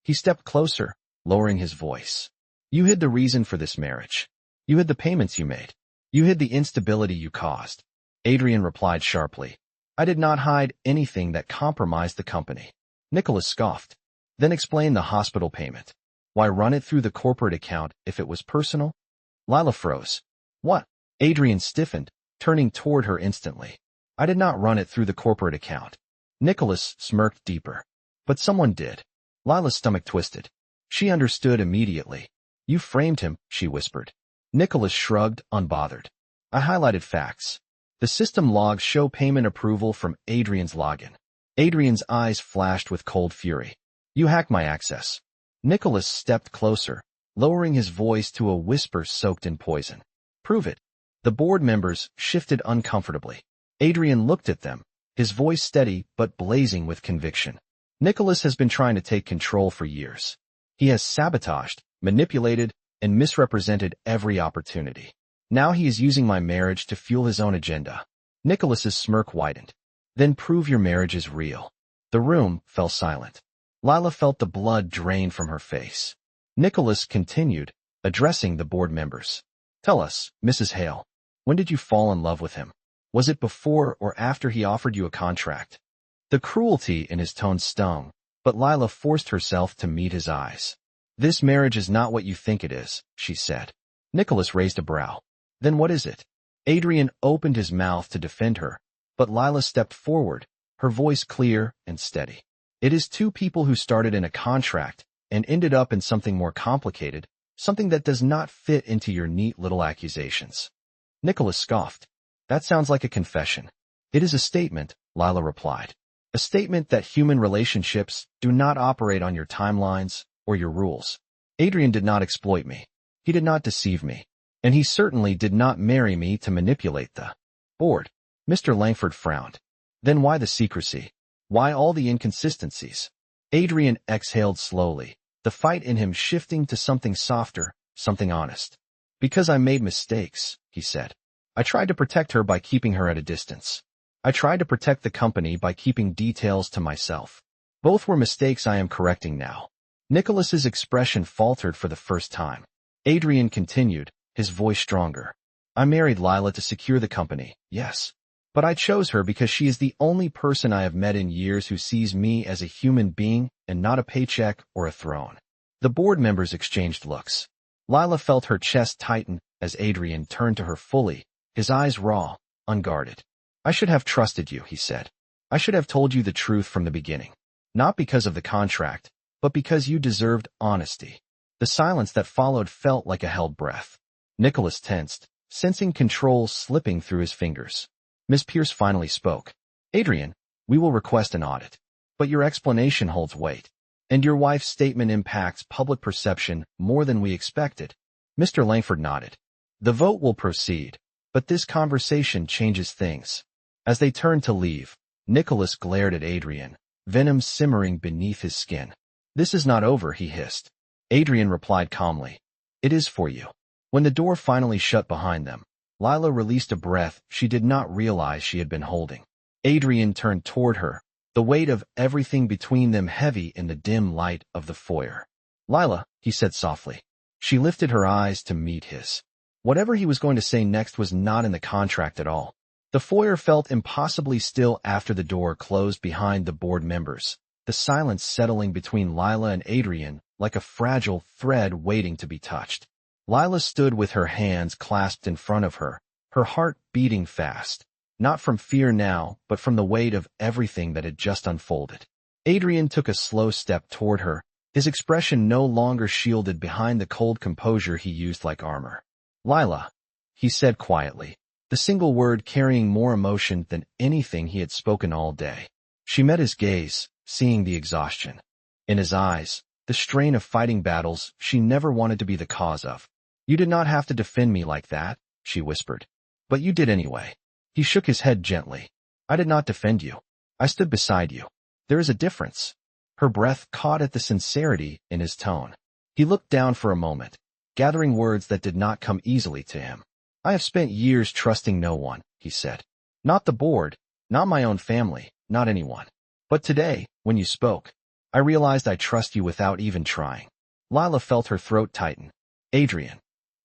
He stepped closer, lowering his voice. You hid the reason for this marriage. You hid the payments you made. You hid the instability you caused. Adrian replied sharply. I did not hide anything that compromised the company. Nicholas scoffed. Then explain the hospital payment. Why run it through the corporate account if it was personal? Lila froze. What? Adrian stiffened, turning toward her instantly. I did not run it through the corporate account. Nicholas smirked deeper. But someone did. Lila's stomach twisted. She understood immediately. You framed him, she whispered. Nicholas shrugged, unbothered. I highlighted facts. The system logs show payment approval from Adrian's login. Adrian's eyes flashed with cold fury. You hacked my access. Nicholas stepped closer, lowering his voice to a whisper soaked in poison. Prove it. The board members shifted uncomfortably. Adrian looked at them, his voice steady but blazing with conviction. Nicholas has been trying to take control for years. He has sabotaged, manipulated, and misrepresented every opportunity. Now he is using my marriage to fuel his own agenda. Nicholas's smirk widened. Then prove your marriage is real. The room fell silent. Lila felt the blood drain from her face. Nicholas continued, addressing the board members. Tell us, Mrs. Hale, when did you fall in love with him? Was it before or after he offered you a contract? The cruelty in his tone stung, but Lila forced herself to meet his eyes. This marriage is not what you think it is, she said. Nicholas raised a brow. Then what is it? Adrian opened his mouth to defend her, but Lila stepped forward, her voice clear and steady. It is two people who started in a contract and ended up in something more complicated, something that does not fit into your neat little accusations. Nicholas scoffed. That sounds like a confession. It is a statement, Lila replied. A statement that human relationships do not operate on your timelines or your rules. Adrian did not exploit me. He did not deceive me. And he certainly did not marry me to manipulate the board. Mr. Langford frowned. Then why the secrecy? Why all the inconsistencies? Adrian exhaled slowly, the fight in him shifting to something softer, something honest. Because I made mistakes, he said. I tried to protect her by keeping her at a distance. I tried to protect the company by keeping details to myself. Both were mistakes I am correcting now. Nicholas's expression faltered for the first time. Adrian continued, his voice stronger. I married Lila to secure the company, yes. But I chose her because she is the only person I have met in years who sees me as a human being and not a paycheck or a throne. The board members exchanged looks. Lila felt her chest tighten as Adrian turned to her fully, his eyes raw, unguarded. I should have trusted you, he said. I should have told you the truth from the beginning. Not because of the contract, but because you deserved honesty. The silence that followed felt like a held breath. Nicholas tensed, sensing control slipping through his fingers. Miss Pierce finally spoke. Adrian, we will request an audit. But your explanation holds weight. And your wife's statement impacts public perception more than we expected. Mr. Langford nodded. The vote will proceed, but this conversation changes things. As they turned to leave, Nicholas glared at Adrian, venom simmering beneath his skin. This is not over, he hissed. Adrian replied calmly. It is for you. When the door finally shut behind them, Lila released a breath she did not realize she had been holding. Adrian turned toward her, the weight of everything between them heavy in the dim light of the foyer. Lila, he said softly. She lifted her eyes to meet his. Whatever he was going to say next was not in the contract at all. The foyer felt impossibly still after the door closed behind the board members, the silence settling between Lila and Adrian like a fragile thread waiting to be touched. Lila stood with her hands clasped in front of her, her heart beating fast, not from fear now, but from the weight of everything that had just unfolded. Adrian took a slow step toward her, his expression no longer shielded behind the cold composure he used like armor. Lila, he said quietly, the single word carrying more emotion than anything he had spoken all day. She met his gaze, seeing the exhaustion. In his eyes, the strain of fighting battles she never wanted to be the cause of. You did not have to defend me like that, she whispered. But you did anyway. He shook his head gently. I did not defend you. I stood beside you. There is a difference. Her breath caught at the sincerity in his tone. He looked down for a moment, gathering words that did not come easily to him. I have spent years trusting no one, he said. Not the board, not my own family, not anyone. But today, when you spoke, I realized I trust you without even trying. Lila felt her throat tighten. Adrian.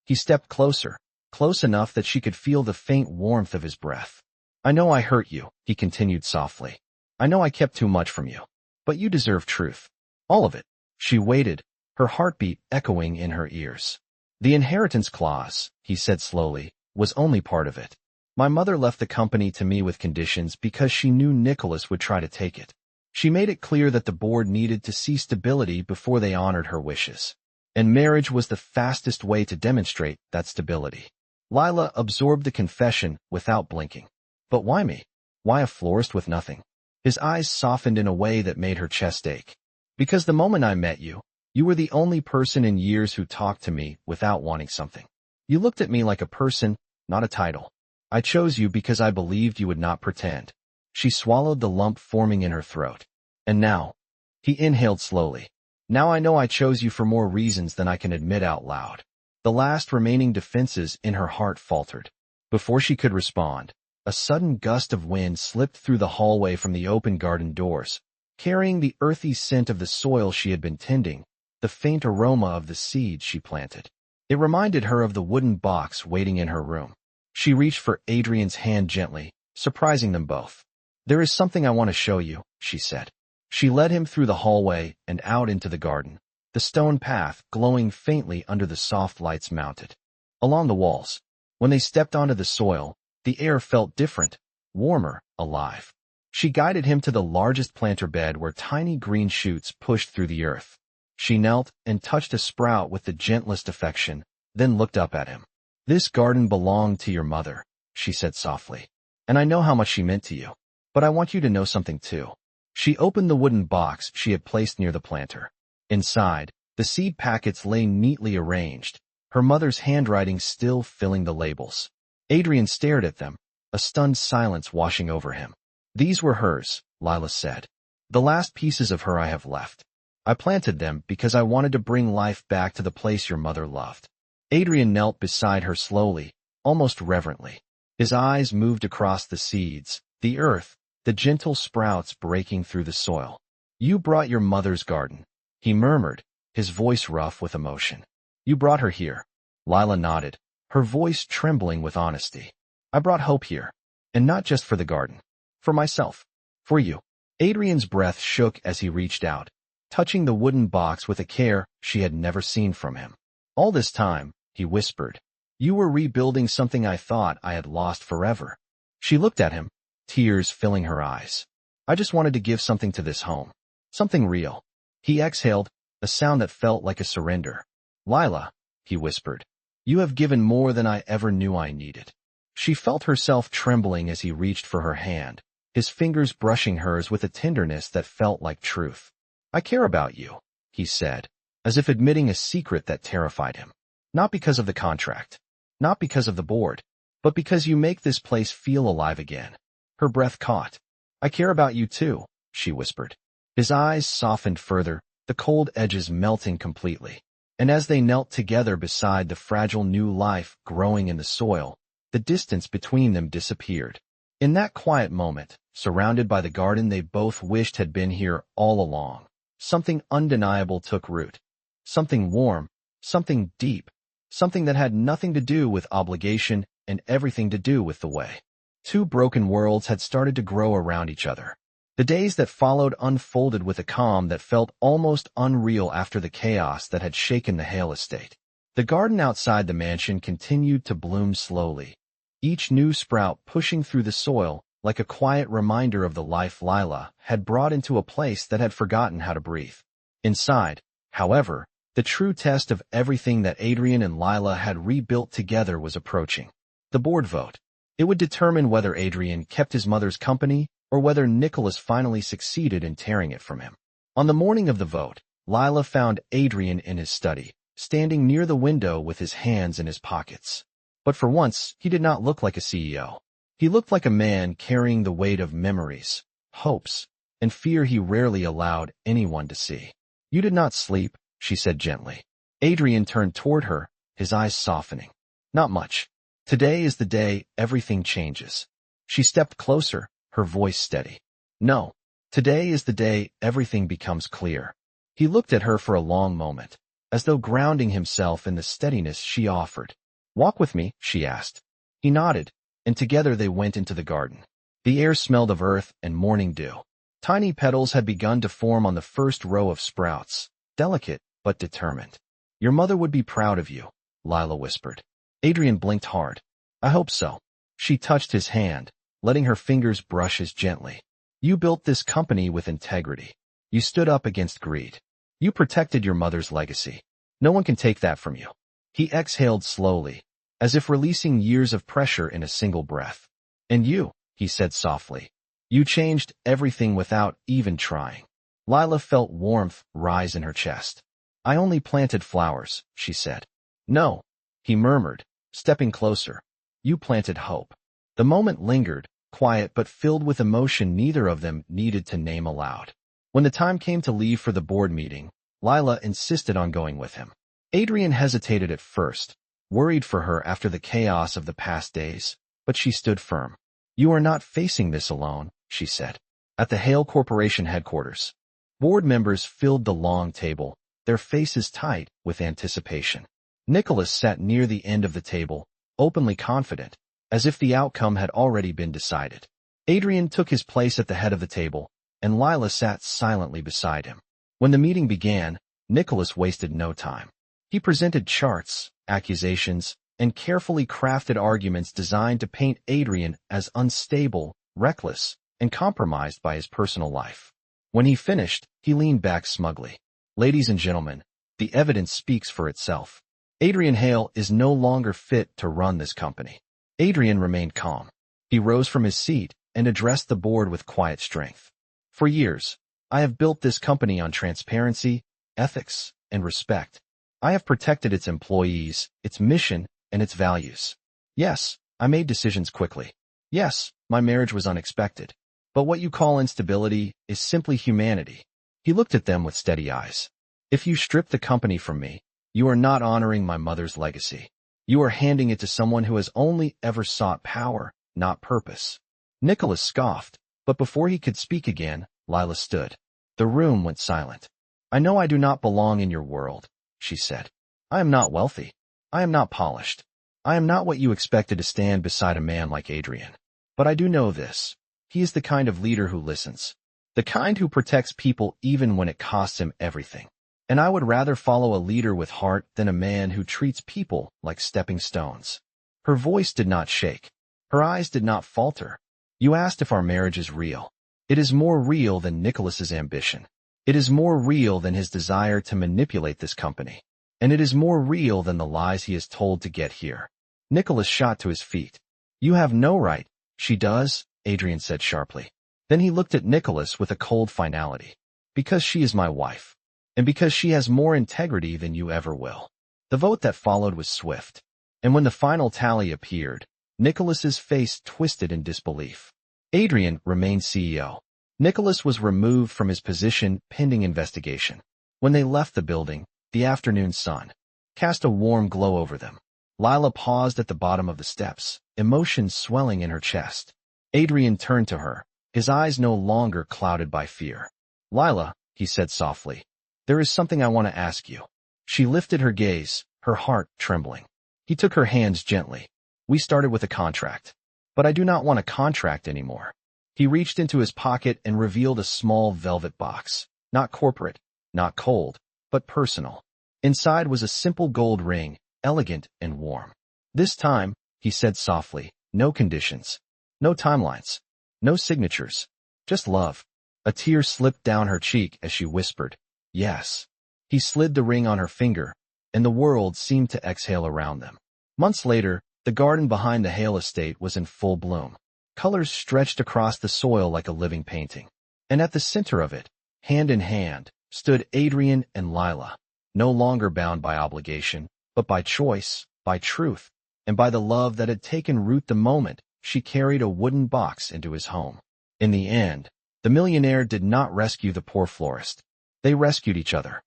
He stepped closer, close enough that she could feel the faint warmth of his breath. I know I hurt you, he continued softly. I know I kept too much from you. But you deserve truth. All of it. She waited, her heartbeat echoing in her ears. The inheritance clause, he said slowly, was only part of it. My mother left the company to me with conditions because she knew Nicholas would try to take it. She made it clear that the board needed to see stability before they honored her wishes. And marriage was the fastest way to demonstrate that stability. Lila absorbed the confession without blinking. But why me? Why a florist with nothing? His eyes softened in a way that made her chest ache. Because the moment I met you, you were the only person in years who talked to me without wanting something. You looked at me like a person, not a title. I chose you because I believed you would not pretend. She swallowed the lump forming in her throat. And now, he inhaled slowly. Now I know I chose you for more reasons than I can admit out loud. The last remaining defenses in her heart faltered. Before she could respond, a sudden gust of wind slipped through the hallway from the open garden doors, carrying the earthy scent of the soil she had been tending, the faint aroma of the seeds she planted. It reminded her of the wooden box waiting in her room. She reached for Adrian's hand gently, surprising them both. There is something I want to show you, she said. She led him through the hallway and out into the garden, the stone path glowing faintly under the soft lights mounted. Along the walls, when they stepped onto the soil, the air felt different, warmer, alive. She guided him to the largest planter bed where tiny green shoots pushed through the earth. She knelt and touched a sprout with the gentlest affection, then looked up at him. This garden belonged to your mother, she said softly. And I know how much she meant to you. But I want you to know something too. She opened the wooden box she had placed near the planter. Inside, the seed packets lay neatly arranged, her mother's handwriting still filling the labels. Adrian stared at them, a stunned silence washing over him. These were hers, Lila said. The last pieces of her I have left. I planted them because I wanted to bring life back to the place your mother loved. Adrian knelt beside her slowly, almost reverently. His eyes moved across the seeds, the earth, the gentle sprouts breaking through the soil. You brought your mother's garden, he murmured, his voice rough with emotion. You brought her here. Lila nodded, her voice trembling with honesty. I brought hope here, and not just for the garden. For myself. For you. Adrian's breath shook as he reached out, touching the wooden box with a care she had never seen from him. All this time, he whispered, you were rebuilding something I thought I had lost forever. She looked at him, tears filling her eyes. I just wanted to give something to this home. Something real. He exhaled, a sound that felt like a surrender. Lila, he whispered, you have given more than I ever knew I needed. She felt herself trembling as he reached for her hand, his fingers brushing hers with a tenderness that felt like truth. I care about you, he said, as if admitting a secret that terrified him. Not because of the contract, not because of the board, but because you make this place feel alive again. Her breath caught. I care about you too, she whispered. His eyes softened further, the cold edges melting completely. And as they knelt together beside the fragile new life growing in the soil, the distance between them disappeared. In that quiet moment, surrounded by the garden they both wished had been here all along, something undeniable took root. Something warm, something deep, something that had nothing to do with obligation and everything to do with the way. Two broken worlds had started to grow around each other. The days that followed unfolded with a calm that felt almost unreal after the chaos that had shaken the Hale estate. The garden outside the mansion continued to bloom slowly, each new sprout pushing through the soil like a quiet reminder of the life Lila had brought into a place that had forgotten how to breathe. Inside, however, the true test of everything that Adrian and Lila had rebuilt together was approaching. The board vote. It would determine whether Adrian kept his mother's company or whether Nicholas finally succeeded in tearing it from him. On the morning of the vote, Lila found Adrian in his study, standing near the window with his hands in his pockets. But for once, he did not look like a CEO. He looked like a man carrying the weight of memories, hopes, and fear he rarely allowed anyone to see. You did not sleep, she said gently. Adrian turned toward her, his eyes softening. Not much. Today is the day everything changes. She stepped closer, her voice steady. No, today is the day everything becomes clear. He looked at her for a long moment, as though grounding himself in the steadiness she offered. Walk with me, she asked. He nodded, and together they went into the garden. The air smelled of earth and morning dew. Tiny petals had begun to form on the first row of sprouts, delicate but determined. Your mother would be proud of you, Lila whispered. Adrian blinked hard. I hope so. She touched his hand, letting her fingers brush his gently. You built this company with integrity. You stood up against greed. You protected your mother's legacy. No one can take that from you. He exhaled slowly, as if releasing years of pressure in a single breath. And you, he said softly. You changed everything without even trying. Lila felt warmth rise in her chest. I only planted flowers, she said. No, he murmured, stepping closer. You planted hope. The moment lingered, quiet but filled with emotion neither of them needed to name aloud. When the time came to leave for the board meeting, Lila insisted on going with him. Adrian hesitated at first, worried for her after the chaos of the past days, but she stood firm. You are not facing this alone, she said. At the Hale Corporation headquarters, board members filled the long table, their faces tight with anticipation. Nicholas sat near the end of the table, openly confident, as if the outcome had already been decided. Adrian took his place at the head of the table, and Lila sat silently beside him. When the meeting began, Nicholas wasted no time. He presented charts, accusations, and carefully crafted arguments designed to paint Adrian as unstable, reckless, and compromised by his personal life. When he finished, he leaned back smugly. Ladies and gentlemen, the evidence speaks for itself. Adrian Hale is no longer fit to run this company. Adrian remained calm. He rose from his seat and addressed the board with quiet strength. For years, I have built this company on transparency, ethics, and respect. I have protected its employees, its mission, and its values. Yes, I made decisions quickly. Yes, my marriage was unexpected. But what you call instability is simply humanity. He looked at them with steady eyes. If you strip the company from me, you are not honoring my mother's legacy. You are handing it to someone who has only ever sought power, not purpose. Nicholas scoffed, but before he could speak again, Lila stood. The room went silent. I know I do not belong in your world, she said. I am not wealthy. I am not polished. I am not what you expected to stand beside a man like Adrian. But I do know this. He is the kind of leader who listens. The kind who protects people even when it costs him everything. And I would rather follow a leader with heart than a man who treats people like stepping stones. Her voice did not shake. Her eyes did not falter. You asked if our marriage is real. It is more real than Nicholas's ambition. It is more real than his desire to manipulate this company. And it is more real than the lies he has told to get here. Nicholas shot to his feet. You have no right. She does, Adrian said sharply. Then he looked at Nicholas with a cold finality. Because she is my wife. And because she has more integrity than you ever will. The vote that followed was swift. And when the final tally appeared, Nicholas's face twisted in disbelief. Adrian remained CEO. Nicholas was removed from his position pending investigation. When they left the building, the afternoon sun cast a warm glow over them. Lila paused at the bottom of the steps, emotion swelling in her chest. Adrian turned to her, his eyes no longer clouded by fear. Lila, he said softly, there is something I want to ask you. She lifted her gaze, her heart trembling. He took her hands gently. We started with a contract. But I do not want a contract anymore. He reached into his pocket and revealed a small velvet box. Not corporate, not cold, but personal. Inside was a simple gold ring, elegant and warm. This time, he said softly, no conditions. No timelines. No signatures. Just love. A tear slipped down her cheek as she whispered, yes. He slid the ring on her finger, and the world seemed to exhale around them. Months later, the garden behind the Hale estate was in full bloom. Colors stretched across the soil like a living painting. And at the center of it, hand in hand, stood Adrian and Lila, no longer bound by obligation, but by choice, by truth, and by the love that had taken root the moment she carried a wooden box into his home. In the end, the millionaire did not rescue the poor florist. They rescued each other.